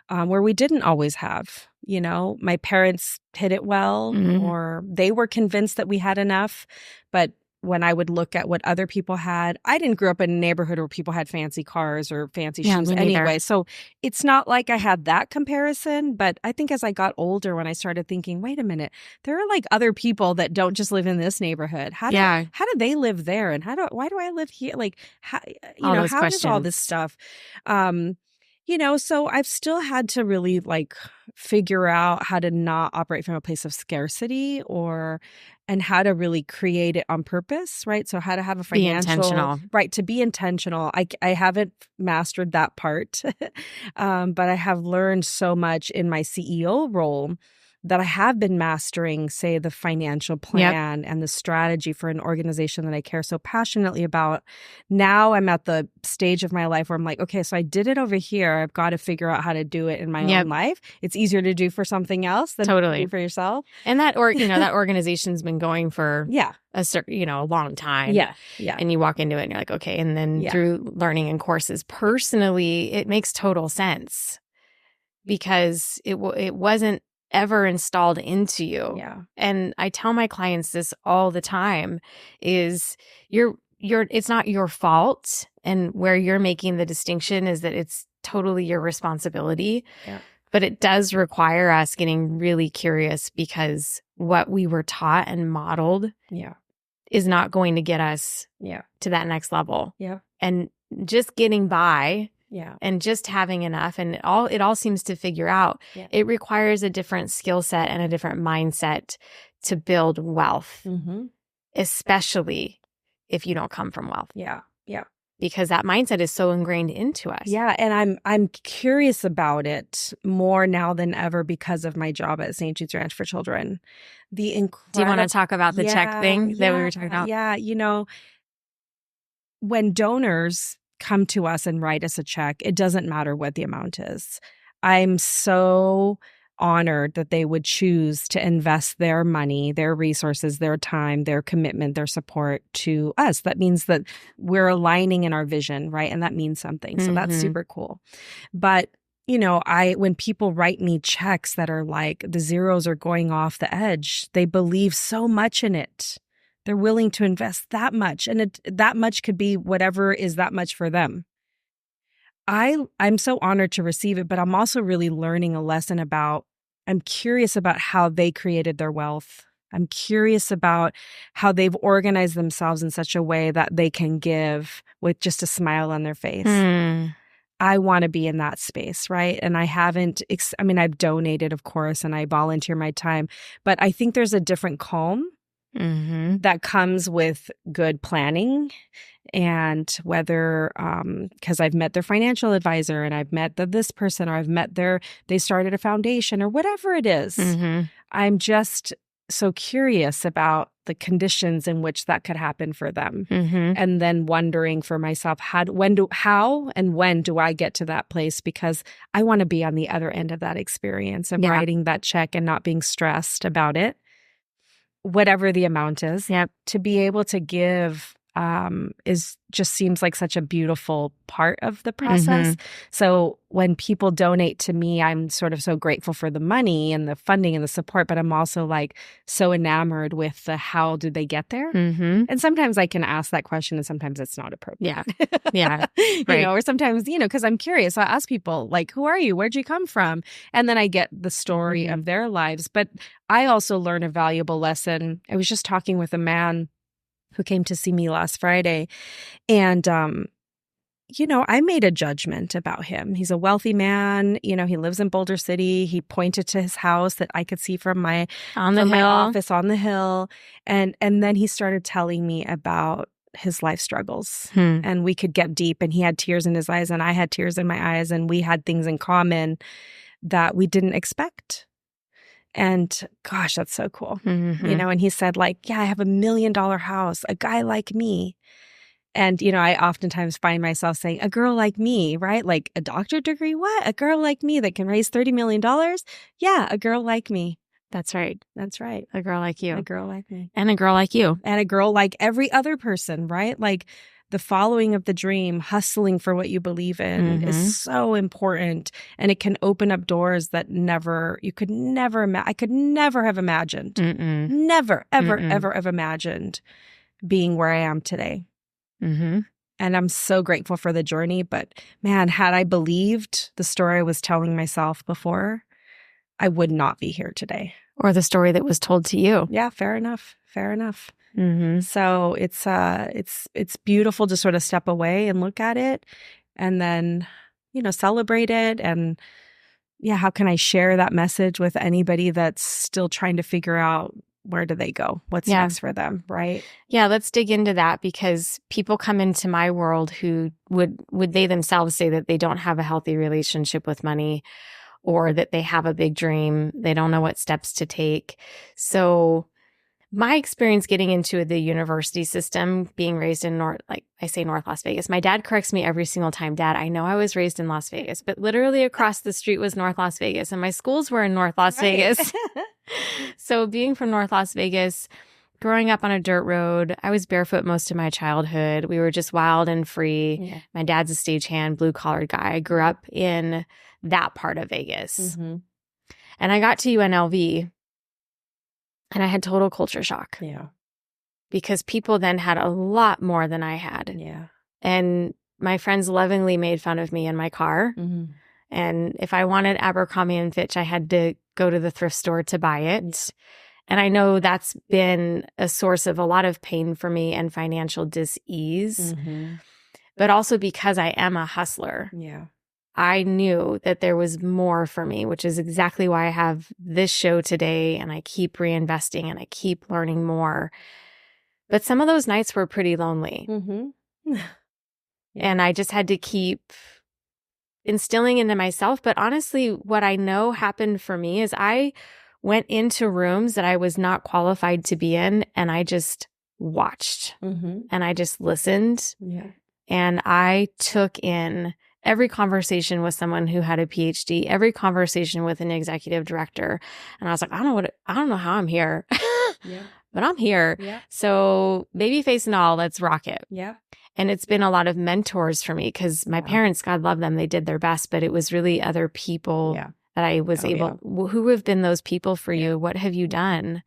we didn't always have, my parents hid it well, or they were convinced that we had enough. But when I would look at what other people had, I didn't grow up in a neighborhood where people had fancy cars or fancy shoes anyway. So it's not like I had that comparison. But I think as I got older, when I started thinking, wait a minute, there are like other people that don't just live in this neighborhood. How do they live there? And why do I live here? Like, how does all this stuff? So I've still had to really like figure out how to not operate from a place of scarcity and how to really create it on purpose, right? So how to have a financial, intentional. Right, to be intentional. I haven't mastered that part, but I have learned so much in my CEO role that I have been mastering, say, the financial plan and the strategy for an organization that I care so passionately about. Now I'm at the stage of my life where I'm like, okay, so I did it over here. I've got to figure out how to do it in my own life. It's easier to do for something else than to do for yourself. And that organization's been going for a long time. Yeah. And you walk into it and you're like, okay. And then through learning and courses, personally, it makes total sense because it wasn't ever installed into you. Yeah. And I tell my clients this all the time is it's not your fault. And where you're making the distinction is that it's totally your responsibility. Yeah. But it does require us getting really curious because what we were taught and modeled is not going to get us to that next level. Yeah. And just getting by and just having enough, and it all seems to figure out. Yeah. It requires a different skill set and a different mindset to build wealth, especially if you don't come from wealth. Yeah. Because that mindset is so ingrained into us. Yeah, and I'm curious about it more now than ever because of my job at St. Jude's Ranch for Children. Do you want to talk about the check thing that we were talking about? Yeah, when donors come to us and write us a check, it doesn't matter what the amount is. I'm so honored that they would choose to invest their money, their resources, their time, their commitment, their support to us. That means that we're aligning in our vision, right? And that means something. So that's super cool. But when people write me checks that are like the zeros are going off the edge, they believe so much in it. They're willing to invest that much. And that much could be whatever is that much for them. I'm so honored to receive it, but I'm also really learning a lesson I'm curious about how they created their wealth. I'm curious about how they've organized themselves in such a way that they can give with just a smile on their face. I want to be in that space, right? And I haven't, I've donated, of course, and I volunteer my time, but I think there's a different calm that comes with good planning. And whether, because I've met their financial advisor and I've met this person, or I've met they started a foundation or whatever it is, I'm just so curious about the conditions in which that could happen for them. And then wondering for myself, how and when do I get to that place? Because I want to be on the other end of that experience of writing that check and not being stressed about it, whatever the amount is, to be able to give just seems like such a beautiful part of the process. So when people donate to me, I'm sort of so grateful for the money and the funding and the support, but I'm also like so enamored with the how did they get there? And sometimes I can ask that question and sometimes it's not appropriate. Yeah. You know, or sometimes, you know, because I'm curious, I ask people like, who are you? Where'd you come from? And then I get the story of their lives. But I also learn a valuable lesson. I was just talking with a man who came to see me last Friday. And, you know, I made a judgment about him. He's a wealthy man. You know, he lives in Boulder City. He pointed to his house that I could see from my office on the hill. And then he started telling me about his life struggles. And we could get deep, and he had tears in his eyes and I had tears in my eyes, and we had things in common that we didn't expect. And gosh, that's so cool. You know, and he said like, yeah, I have $1 million house, a guy like me. And, you know, I oftentimes find myself saying, a girl like me, right? Like a doctorate degree, what? A girl like me that can raise $30 million? Yeah, a girl like me. That's right. That's right. A girl like you. A girl like me. And a girl like you. And a girl like every other person, right? Like the following of the dream, hustling for what you believe in is so important. And it can open up doors that I could never have imagined. Never, ever, ever have imagined being where I am today. And I'm so grateful for the journey. But man, had I believed the story I was telling myself before, I would not be here today. Or the story that was told to you. Yeah, fair enough. Fair enough. So it's beautiful to sort of step away and look at it and then, you know, celebrate it. And yeah, how can I share that message with anybody that's still trying to figure out where do they go? What's next for them, right? Yeah, let's dig into that, because people come into my world who would they themselves say that they don't have a healthy relationship with money, or that they have a big dream. They don't know what steps to take. So my experience getting into the university system, being raised in North Las Vegas. My dad corrects me every single time. Dad, I know I was raised in Las Vegas, but literally across the street was North Las Vegas, and my schools were in North Las Vegas. So being from North Las Vegas, growing up on a dirt road, I was barefoot most of my childhood. We were just wild and free. Yeah. My dad's a stagehand, blue-collared guy. I grew up in that part of Vegas. And I got to UNLV, and I had total culture shock. Yeah. Because people then had a lot more than I had. Yeah. And my friends lovingly made fun of me in my car. And if I wanted Abercrombie & Fitch, I had to go to the thrift store to buy it. Yeah. And I know that's been a source of a lot of pain for me and financial dis-ease. But also because I am a hustler. Yeah. I knew that there was more for me, which is exactly why I have this show today, and I keep reinvesting and I keep learning more. But some of those nights were pretty lonely. And I just had to keep instilling into myself. But honestly, what I know happened for me is I went into rooms that I was not qualified to be in, and I just watched and I just listened. Yeah. And I took in every conversation with someone who had a PhD, every conversation with an executive director. And I was like, I don't know how I'm here, but I'm here. Yeah. So baby face and all, let's rock it. Yeah. And it's been a lot of mentors for me, because my parents, God love them, they did their best, but it was really other people that I was who have been those people for you? What have you done?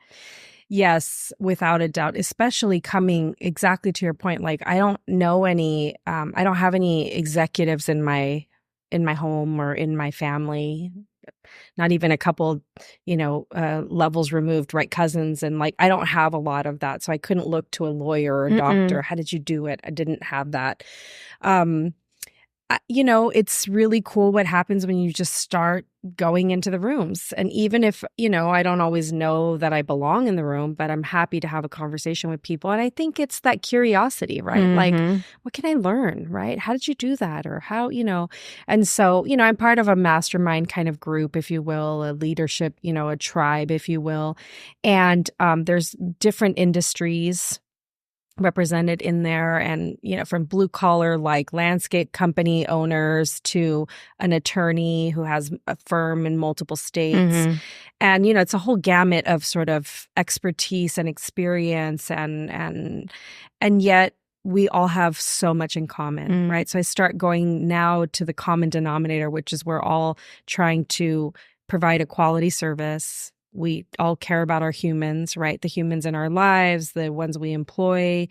Yes, without a doubt, especially coming exactly to your point. Like, I don't know any, I don't have any executives in my home or in my family, not even a couple, levels removed, right? Cousins. And like, I don't have a lot of that. So I couldn't look to a lawyer or a doctor. How did you do it? I didn't have that. It's really cool what happens when you just start going into the rooms. And even if, I don't always know that I belong in the room, but I'm happy to have a conversation with people. And I think it's that curiosity, right? Like, what can I learn, right? How did you do that? Or how, and so, I'm part of a mastermind kind of group, if you will, a leadership, a tribe, if you will. And there's different industries represented in there, and from blue collar like landscape company owners to an attorney who has a firm in multiple states. And it's a whole gamut of sort of expertise and experience, and yet we all have so much in common, right? So I start going now to the common denominator, which is we're all trying to provide a quality service. We all care about our humans, right? The humans in our lives, the ones we employ.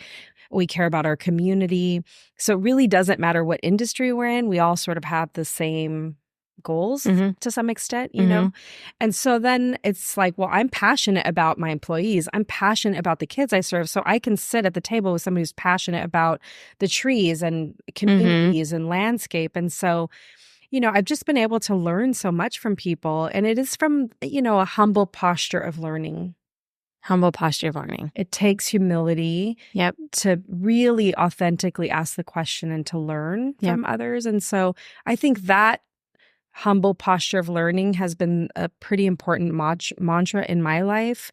We care about our community. So it really doesn't matter what industry we're in. We all sort of have the same goals to some extent, you know? And so then it's like, well, I'm passionate about my employees. I'm passionate about the kids I serve. So I can sit at the table with somebody who's passionate about the trees and communities and landscape. And so, you know, I've just been able to learn so much from people. And it is from, you know, a humble posture of learning. Humble posture of learning. It takes humility to really authentically ask the question and to learn from others. And so I think that humble posture of learning has been a pretty important mantra in my life.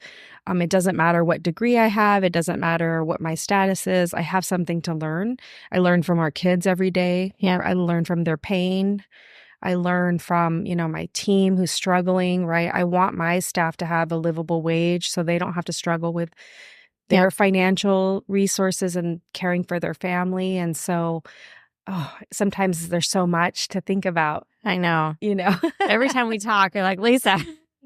It doesn't matter what degree I have. It doesn't matter what my status is. I have something to learn. I learn from our kids every day. I learn from their pain. I learn from, you know, my team who's struggling, right? I want my staff to have a livable wage so they don't have to struggle with their financial resources and caring for their family. And so sometimes there's so much to think about. I know. You know, every time we talk, you're like, Lisa,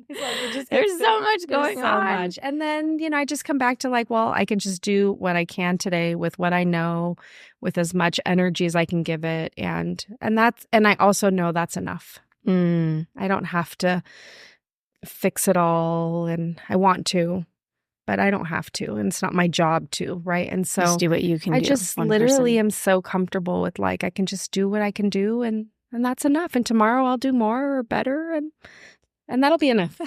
there's so much going on. And then, you know, I just come back to like, well, I can just do what I can today with what I know, with as much energy as I can give it. And I also know that's enough. I don't have to fix it all, and I want to, but I don't have to. And it's not my job to, right? And so just do what you can do. I just literally am so comfortable with like, I can just do what I can do, and that's enough. And tomorrow I'll do more or better, and that'll be enough.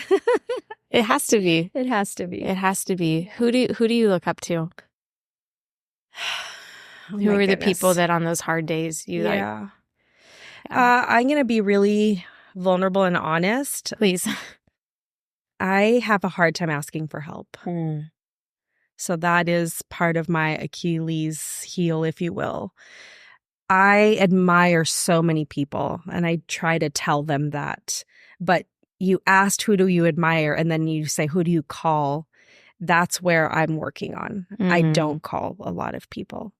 It has to be. It has to be. It has to be. Who do you look up to? Who are the people that on those hard days you like? I'm going to be really vulnerable and honest. Please. I have a hard time asking for help. So that is part of my Achilles heel, if you will. I admire so many people, and I try to tell them that. But you asked, who do you admire? And then you say, who do you call? That's where I'm working on. I don't call a lot of people.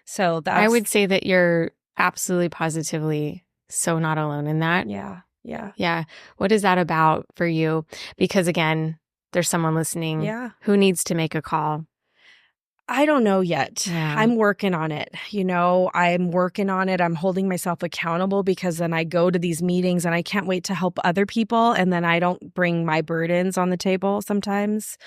So I would say that you're absolutely positively so not alone in that. Yeah. What is that about for you? Because again, there's someone listening who needs to make a call. I don't know yet. I'm working on it. You know, I'm working on it. I'm holding myself accountable, because then I go to these meetings and I can't wait to help other people. And then I don't bring my burdens on the table sometimes.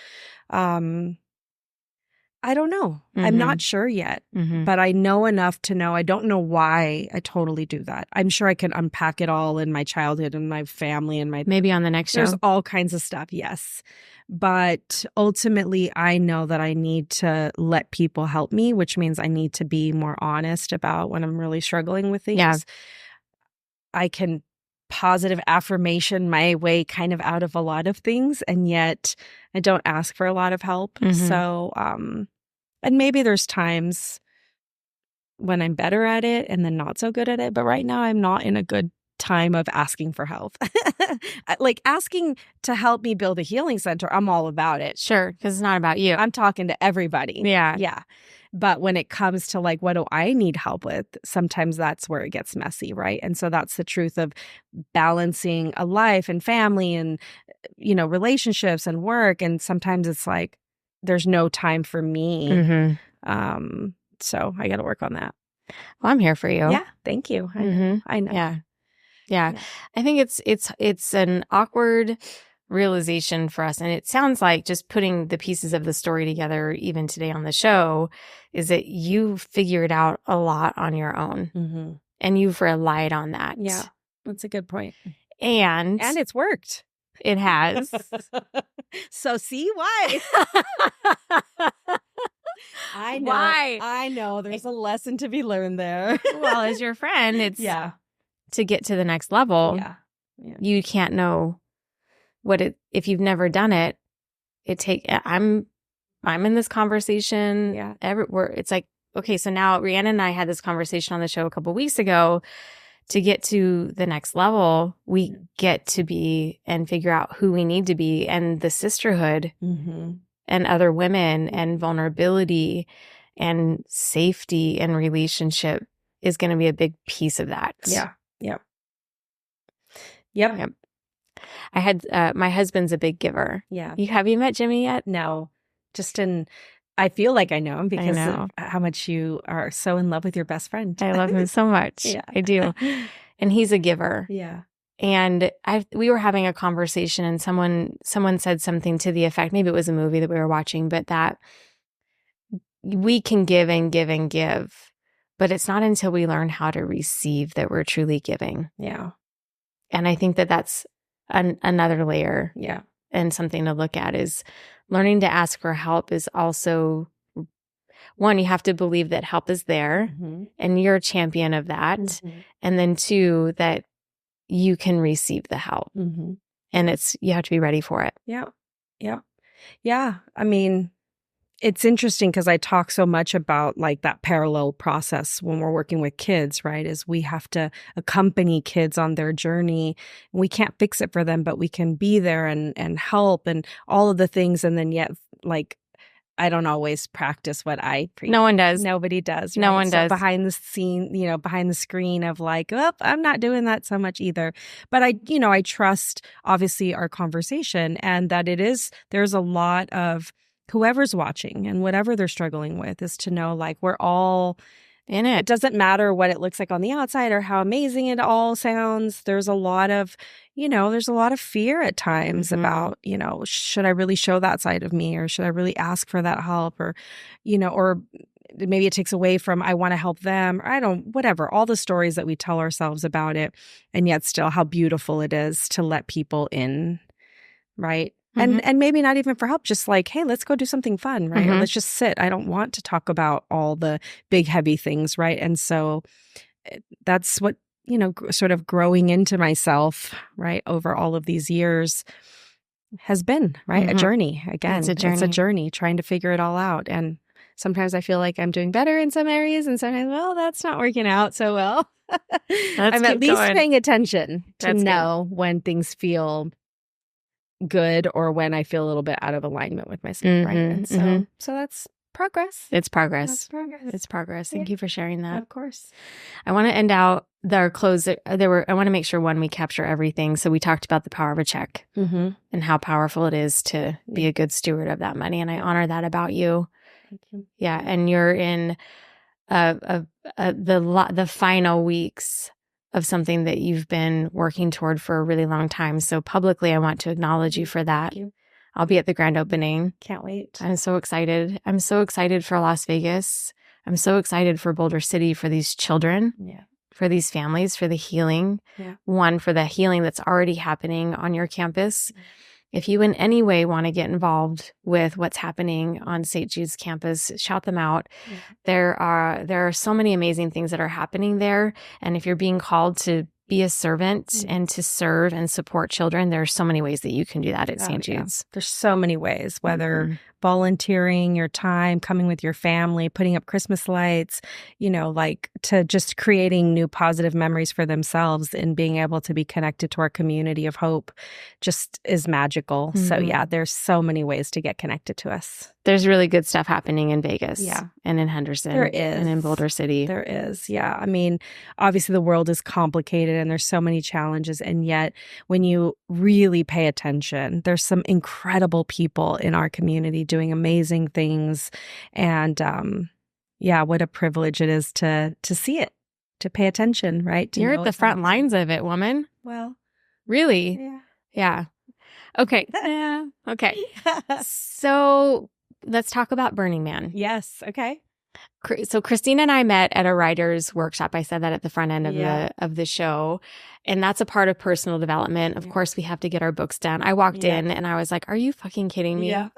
I don't know. I'm not sure yet, but I know enough to know. I don't know why I totally do that. I'm sure I can unpack it all in my childhood and my family and my... Maybe on the next show. There's all kinds of stuff, yes. But ultimately, I know that I need to let people help me, which means I need to be more honest about when I'm really struggling with things. Yeah. I can positive affirmation my way kind of out of a lot of things, and yet I don't ask for a lot of help. So, and maybe there's times when I'm better at it and then not so good at it. But right now I'm not in a good time of asking for help. Like asking to help me build a healing center, I'm all about it. Sure, because it's not about you. I'm talking to everybody. Yeah. But when it comes to like, what do I need help with? Sometimes that's where it gets messy, right? And so that's the truth of balancing a life and family and, you know, relationships and work. And sometimes it's like, there's no time for me. So I got to work on that. Well, I'm here for you. Yeah. Thank you. I know. Yeah. I think it's an awkward realization for us. And it sounds like, just putting the pieces of the story together, even today on the show, is that you figured out a lot on your own and you've relied on that. Yeah. That's a good point. And it's worked. It has. So see why? I know. Why? I know. There's a lesson to be learned there. Well, as your friend, it's to get to the next level. Yeah. You can't know if you've never done it. I'm in this conversation. Yeah. Everywhere. It's like, okay, so now Rhiannon and I had this conversation on the show a couple weeks ago. To get to the next level, we get to be and figure out who we need to be, and the sisterhood and other women and vulnerability and safety and relationship is going to be a big piece of that. Yeah. Yep. I had my husband's a big giver. Yeah. Have you met Jimmy yet? No. I feel like I know him because know. of how much you are so in love with your best friend. I love him so much. Yeah. I do. And he's a giver. Yeah. And we were having a conversation, and someone said something to the effect, maybe it was a movie that we were watching, but that we can give and give and give, but it's not until we learn how to receive that we're truly giving. Yeah. And I think that that's another layer. Yeah. And something to look at is learning to ask for help is also, one, you have to believe that help is there and you're a champion of that. And then two, that you can receive the help and you have to be ready for it. Yeah. Yeah. Yeah. I mean, it's interesting because I talk so much about like that parallel process when we're working with kids, right? Is we have to accompany kids on their journey. We can't fix it for them, but we can be there and help and all of the things. And then yet, like, I don't always practice what I preach. No one does. Nobody does. Right? No one does. Behind the scene, behind the screen of like, oh, I'm not doing that so much either. But I trust obviously our conversation and that there's a lot of whoever's watching and whatever they're struggling with is to know like we're all in it. It doesn't matter what it looks like on the outside or how amazing it all sounds. There's a lot of, there's a lot of fear at times about, should I really show that side of me or should I really ask for that help or, or maybe it takes away from I want to help them or whatever, all the stories that we tell ourselves about it. And yet still how beautiful it is to let people in, right? And maybe not even for help, just like, hey, let's go do something fun, right? Or let's just sit. I don't want to talk about all the big, heavy things, right? And so that's what, sort of growing into myself, right, over all of these years has been, right? A journey. Again, it's a journey trying to figure it all out. And sometimes I feel like I'm doing better in some areas and sometimes, well, that's not working out so well. I'm at least paying attention to know when things feel good or when I feel a little bit out of alignment with myself, right? And so that's progress. It's progress. That's progress. It's progress. Thank you for sharing that. Of course. I want to end out our close. I want to make sure we capture everything. So we talked about the power of a check and how powerful it is to be a good steward of that money. And I honor that about you. Thank you. Yeah. And you're in the final weeks of something that you've been working toward for a really long time. So publicly, I want to acknowledge you for that. Thank you. I'll be at the grand opening. Can't wait. I'm so excited. I'm so excited for Las Vegas. I'm so excited for Boulder City, for these children, for these families, for the healing. One, for the healing that's already happening on your campus. If you in any way want to get involved with what's happening on St. Jude's campus, shout them out. There are so many amazing things that are happening there. And if you're being called to be a servant and to serve and support children, there are so many ways that you can do that at St. Jude's. There's so many ways, whether volunteering your time, coming with your family, putting up Christmas lights, like to just creating new positive memories for themselves and being able to be connected to our community of hope just is magical. So there's so many ways to get connected to us. There's really good stuff happening in Vegas and in Henderson. There is. And in Boulder City. There is. Yeah. I mean, obviously the world is complicated and there's so many challenges. And yet when you really pay attention, there's some incredible people in our community doing amazing things. And what a privilege it is to see it, to pay attention, right? You're at the front lines of it, woman. Well, really? Yeah. Okay. Okay. So let's talk about Burning Man. Yes. Okay. So Christina and I met at a writer's workshop. I said that at the front end of the show. And that's a part of personal development. Of course, we have to get our books done. I walked in and I was like, are you fucking kidding me? Yeah.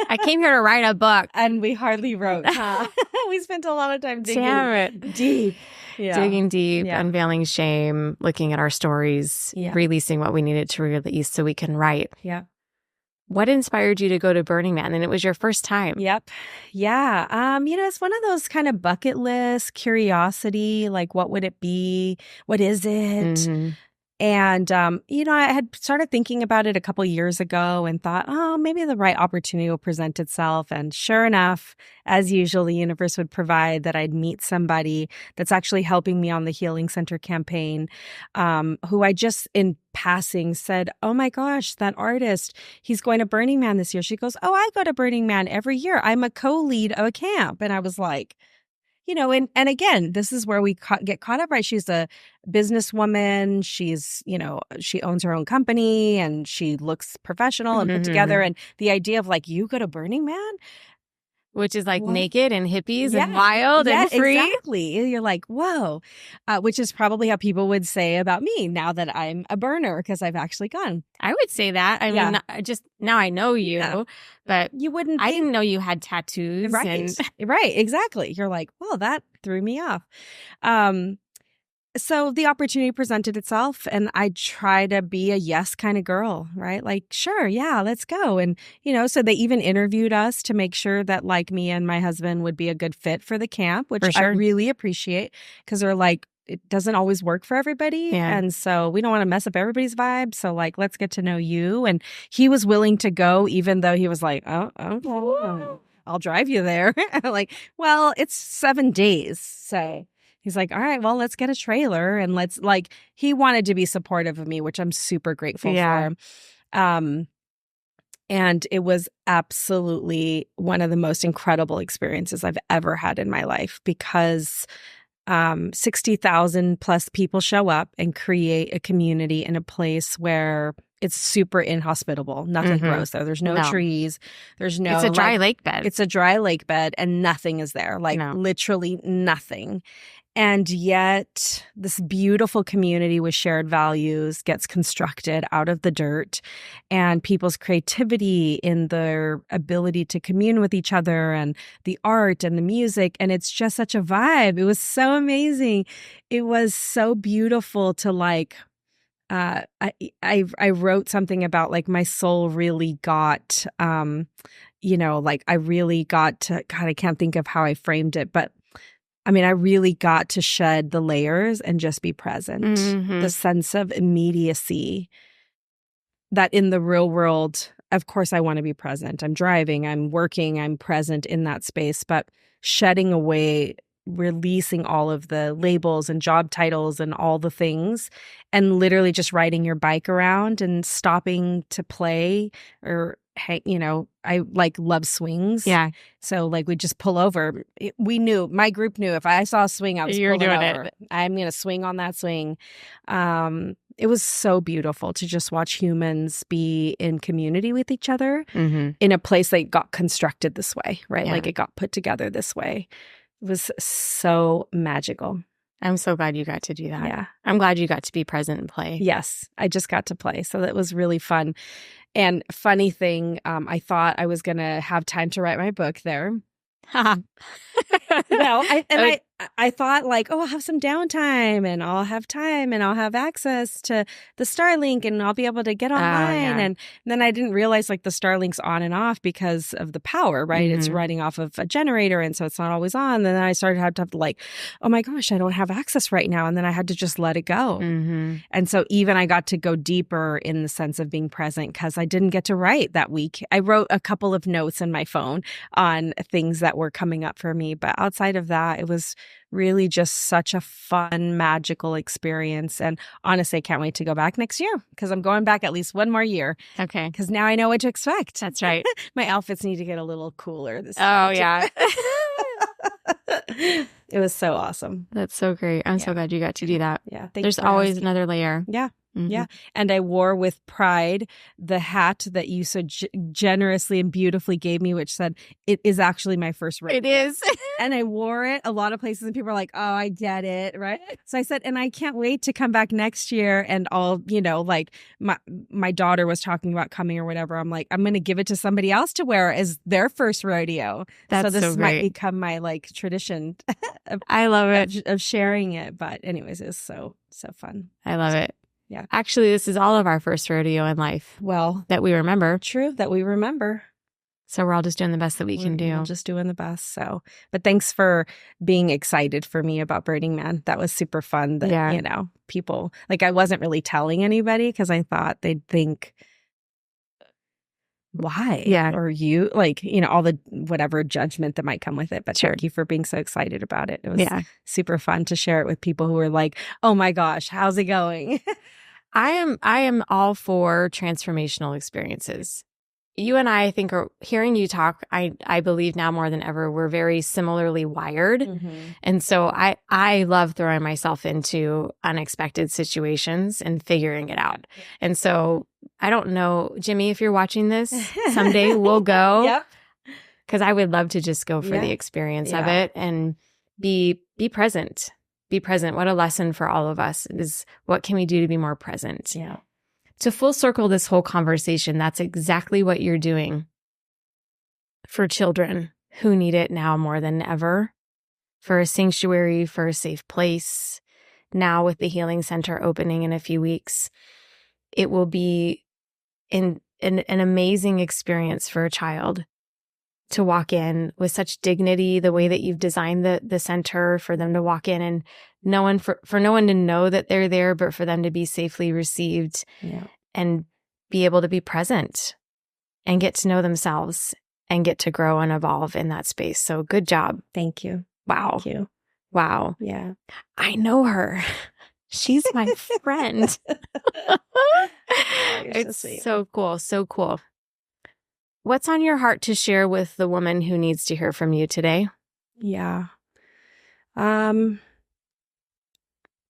I came here to write a book. And we hardly wrote, huh? We spent a lot of time digging deep. Digging deep, unveiling shame, looking at our stories, releasing what we needed to release so we can write. Yeah. What inspired you to go to Burning Man? And it was your first time. Yep. Yeah. It's one of those kind of bucket list curiosity, like what would it be? What is it? And, I had started thinking about it a couple years ago and thought, oh, maybe the right opportunity will present itself. And sure enough, as usual, the universe would provide that I'd meet somebody that's actually helping me on the Healing Center campaign, who I just in passing said, oh my gosh, that artist, he's going to Burning Man this year. She goes, oh, I go to Burning Man every year. I'm a co-lead of a camp. And I was like, and again, this is where we get caught up, right? She's a businesswoman. She's, she owns her own company and she looks professional and put together. And the idea of like, you go to Burning Man? Which is like naked and hippies and wild and free. Exactly. You're like, whoa, which is probably how people would say about me now that I'm a burner because I've actually gone. I would say that. I mean, just now I know you, but you wouldn't. I didn't know you had tattoos. Right. Right. Exactly. You're like, well, that threw me off. So the opportunity presented itself and I try to be a yes kind of girl, right? Like, sure, yeah, let's go. And, so they even interviewed us to make sure that like me and my husband would be a good fit for the camp, which I really appreciate because they're like, it doesn't always work for everybody. Yeah. And so we don't want to mess up everybody's vibe. So like, let's get to know you. And he was willing to go, even though he was like, oh, I'll drive you there. Like, well, it's 7 days. So he's like, all right, well, let's get a trailer and he wanted to be supportive of me, which I'm super grateful for. And it was absolutely one of the most incredible experiences I've ever had in my life because 60,000 plus people show up and create a community in a place where it's super inhospitable. Nothing grows there. There's no trees. There's no. It's a dry lake bed. It's a dry lake bed and nothing is there. Literally nothing. And yet this beautiful community with shared values gets constructed out of the dirt and people's creativity in their ability to commune with each other and the art and the music. And it's just such a vibe. It was so amazing. It was so beautiful to I wrote something about like my soul really got, I really got to, God, I can't think of how I framed it, but I mean, I really got to shed the layers and just be present. The sense of immediacy that in the real world, of course, I want to be present. I'm driving, I'm working, I'm present in that space, but shedding away, releasing all of the labels and job titles and all the things and literally just riding your bike around and stopping to play or I love swings. Yeah. So we just pull over. We knew, my group knew if I saw a swing, I was pulling over. I'm going to swing on that swing. It was so beautiful to just watch humans be in community with each other in a place that got constructed this way, right? Like it got put together this way. It was so magical. I'm so glad you got to do that. Yeah. I'm glad you got to be present and play. Yes, I just got to play. So that was really fun. And funny thing, I thought I was going to have time to write my book there. I thought I'll have some downtime and I'll have time and I'll have access to the Starlink and I'll be able to get online. And then I didn't realize the Starlink's on and off because of the power, right? It's running off of a generator. And so it's not always on. And then I started to have to oh my gosh, I don't have access right now. And then I had to just let it go. And so even I got to go deeper in the sense of being present because I didn't get to write that week. I wrote a couple of notes in my phone on things that were coming up for me. But outside of that, it was really just such a fun, magical experience. And honestly, I can't wait to go back next year because I'm going back at least one more year. Okay. Because now I know what to expect. That's right. My outfits need to get a little cooler this year. Oh, yeah. It was so awesome. That's so great. I'm so glad you got to do that. Yeah. There's always another layer. Yeah. Yeah. And I wore with pride the hat that you so generously and beautifully gave me, which said, it is actually my first rodeo. It is. And I wore it a lot of places and people are like, oh, I get it. Right. So I said, and I can't wait to come back next year. And I'll, my daughter was talking about coming or whatever. I'm like, I'm going to give it to somebody else to wear as their first rodeo. That's so this so great. Might become my tradition. I love it. Of sharing it. But anyways, it was so fun. I love it. Yeah. Actually, this is all of our first rodeo in life. Well, that we remember. True, that we remember. So we're all just doing the best that we can do. We're just doing the best. So, but thanks for being excited for me about Burning Man. That was super fun. That, people, like, I wasn't really telling anybody because I thought they'd think, why? Yeah. Or you, like, all the whatever judgment that might come with it. But Thank you for being so excited about it. It was super fun to share it with people who were like, oh my gosh, how's it going? I am all for transformational experiences. You and I think, are hearing you talk, I believe now more than ever, we're very similarly wired. Mm-hmm. And so I love throwing myself into unexpected situations and figuring it out. And so I don't know, Jimmy, if you're watching this, someday we'll go. Yep. Because I would love to just go for the experience of it and be present. Be present. What a lesson for all of us is, what can we do to be more present? Yeah. To full circle this whole conversation, that's exactly what you're doing for children who need it now more than ever, for a sanctuary, for a safe place. Now with the Healing Center opening in a few weeks, it will be an amazing experience for a child to walk in with such dignity, the way that you've designed the center, for them to walk in and for no one to know that they're there, but for them to be safely received and be able to be present and get to know themselves and get to grow and evolve in that space. So good job. Thank you. Wow. Thank you. Wow. Yeah. I know her. She's my friend. It's so cool. So cool. What's on your heart to share with the woman who needs to hear from you today? Yeah.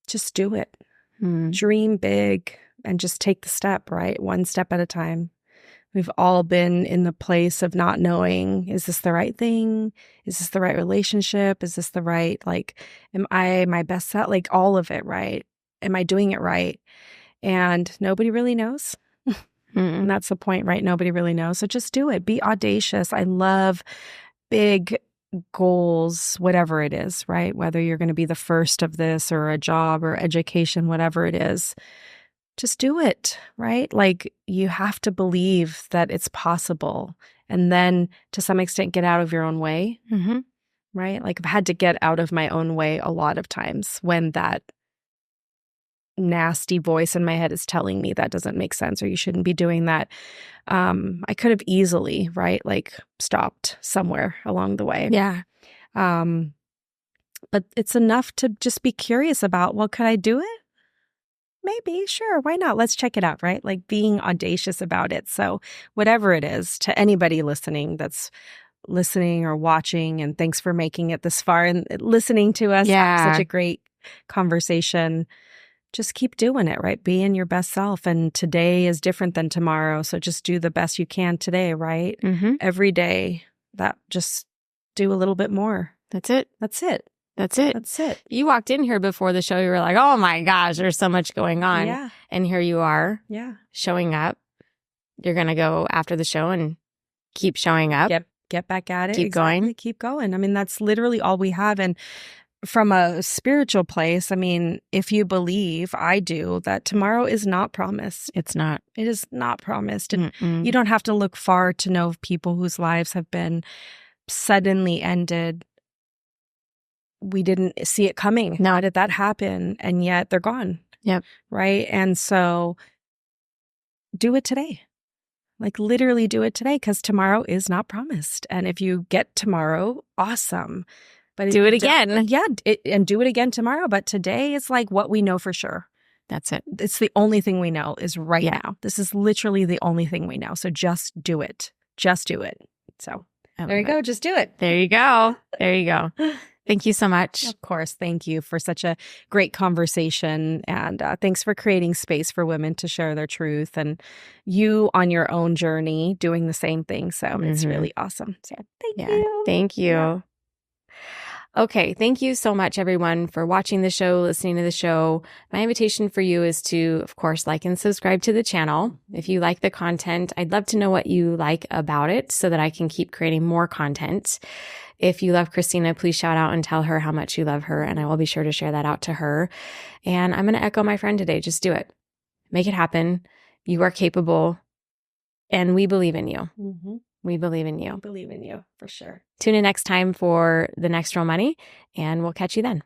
Just do it. Dream big and just take the step, right? One step at a time. We've all been in the place of not knowing, is this the right thing? Is this the right relationship? Is this the right, like, am I my best self? Like, all of it, right? Am I doing it right? And nobody really knows. And that's the point, right? Nobody really knows. So just do it. Be audacious. I love big goals, whatever it is, right? Whether you're going to be the first of this or a job or education, whatever it is, just do it, right? Like, you have to believe that it's possible, and then to some extent get out of your own way, right? Like, I've had to get out of my own way a lot of times when that nasty voice in my head is telling me that doesn't make sense or you shouldn't be doing that. I could have easily, right, like, stopped somewhere along the way. Yeah. But it's enough to just be curious about, well, could I do it? Maybe, sure, why not? Let's check it out, right? Like, being audacious about it. So whatever it is, to anybody listening that's listening or watching, and thanks for making it this far and listening to us. Yeah. Such a great conversation. Just keep doing it, right? Be in your best self. And today is different than tomorrow. So just do the best you can today, right? Every day, that just do a little bit more. That's it. That's it. That's it. That's it. You walked in here before the show. You were like, oh my gosh, there's so much going on. Yeah. And here you are. Yeah. Showing up. You're going to go after the show and keep showing up. Get back at it. Keep going. Keep going. I mean, that's literally all we have. And from a spiritual place, I mean, if you believe, I do, that tomorrow is not promised. It's not. It is not promised. And you don't have to look far to know of people whose lives have been suddenly ended. We didn't see it coming. No. How did that happen? And yet they're gone. Yep. Right? And so do it today. Like, literally do it today, because tomorrow is not promised. And if you get tomorrow, awesome. But do it again. Yeah, and do it again tomorrow. But today is like what we know for sure. That's it. It's the only thing we know is right now. This is literally the only thing we know. So just do it. Just do it. So there you go. Just do it. There you go. There you go. Thank you so much. Of course. Thank you for such a great conversation. And thanks for creating space for women to share their truth, and you on your own journey doing the same thing. So it's really awesome. So thank you. Thank you. Yeah. Okay. Thank you so much, everyone, for watching the show, listening to the show. My invitation for you is to, of course, like and subscribe to the channel. If you like the content, I'd love to know what you like about it so that I can keep creating more content. If you love Christina, please shout out and tell her how much you love her, and I will be sure to share that out to her. And I'm going to echo my friend today. Just do it. Make it happen. You are capable, and we believe in you. We believe in you. Believe in you, for sure. Tune in next time for The Next Real Money, and we'll catch you then.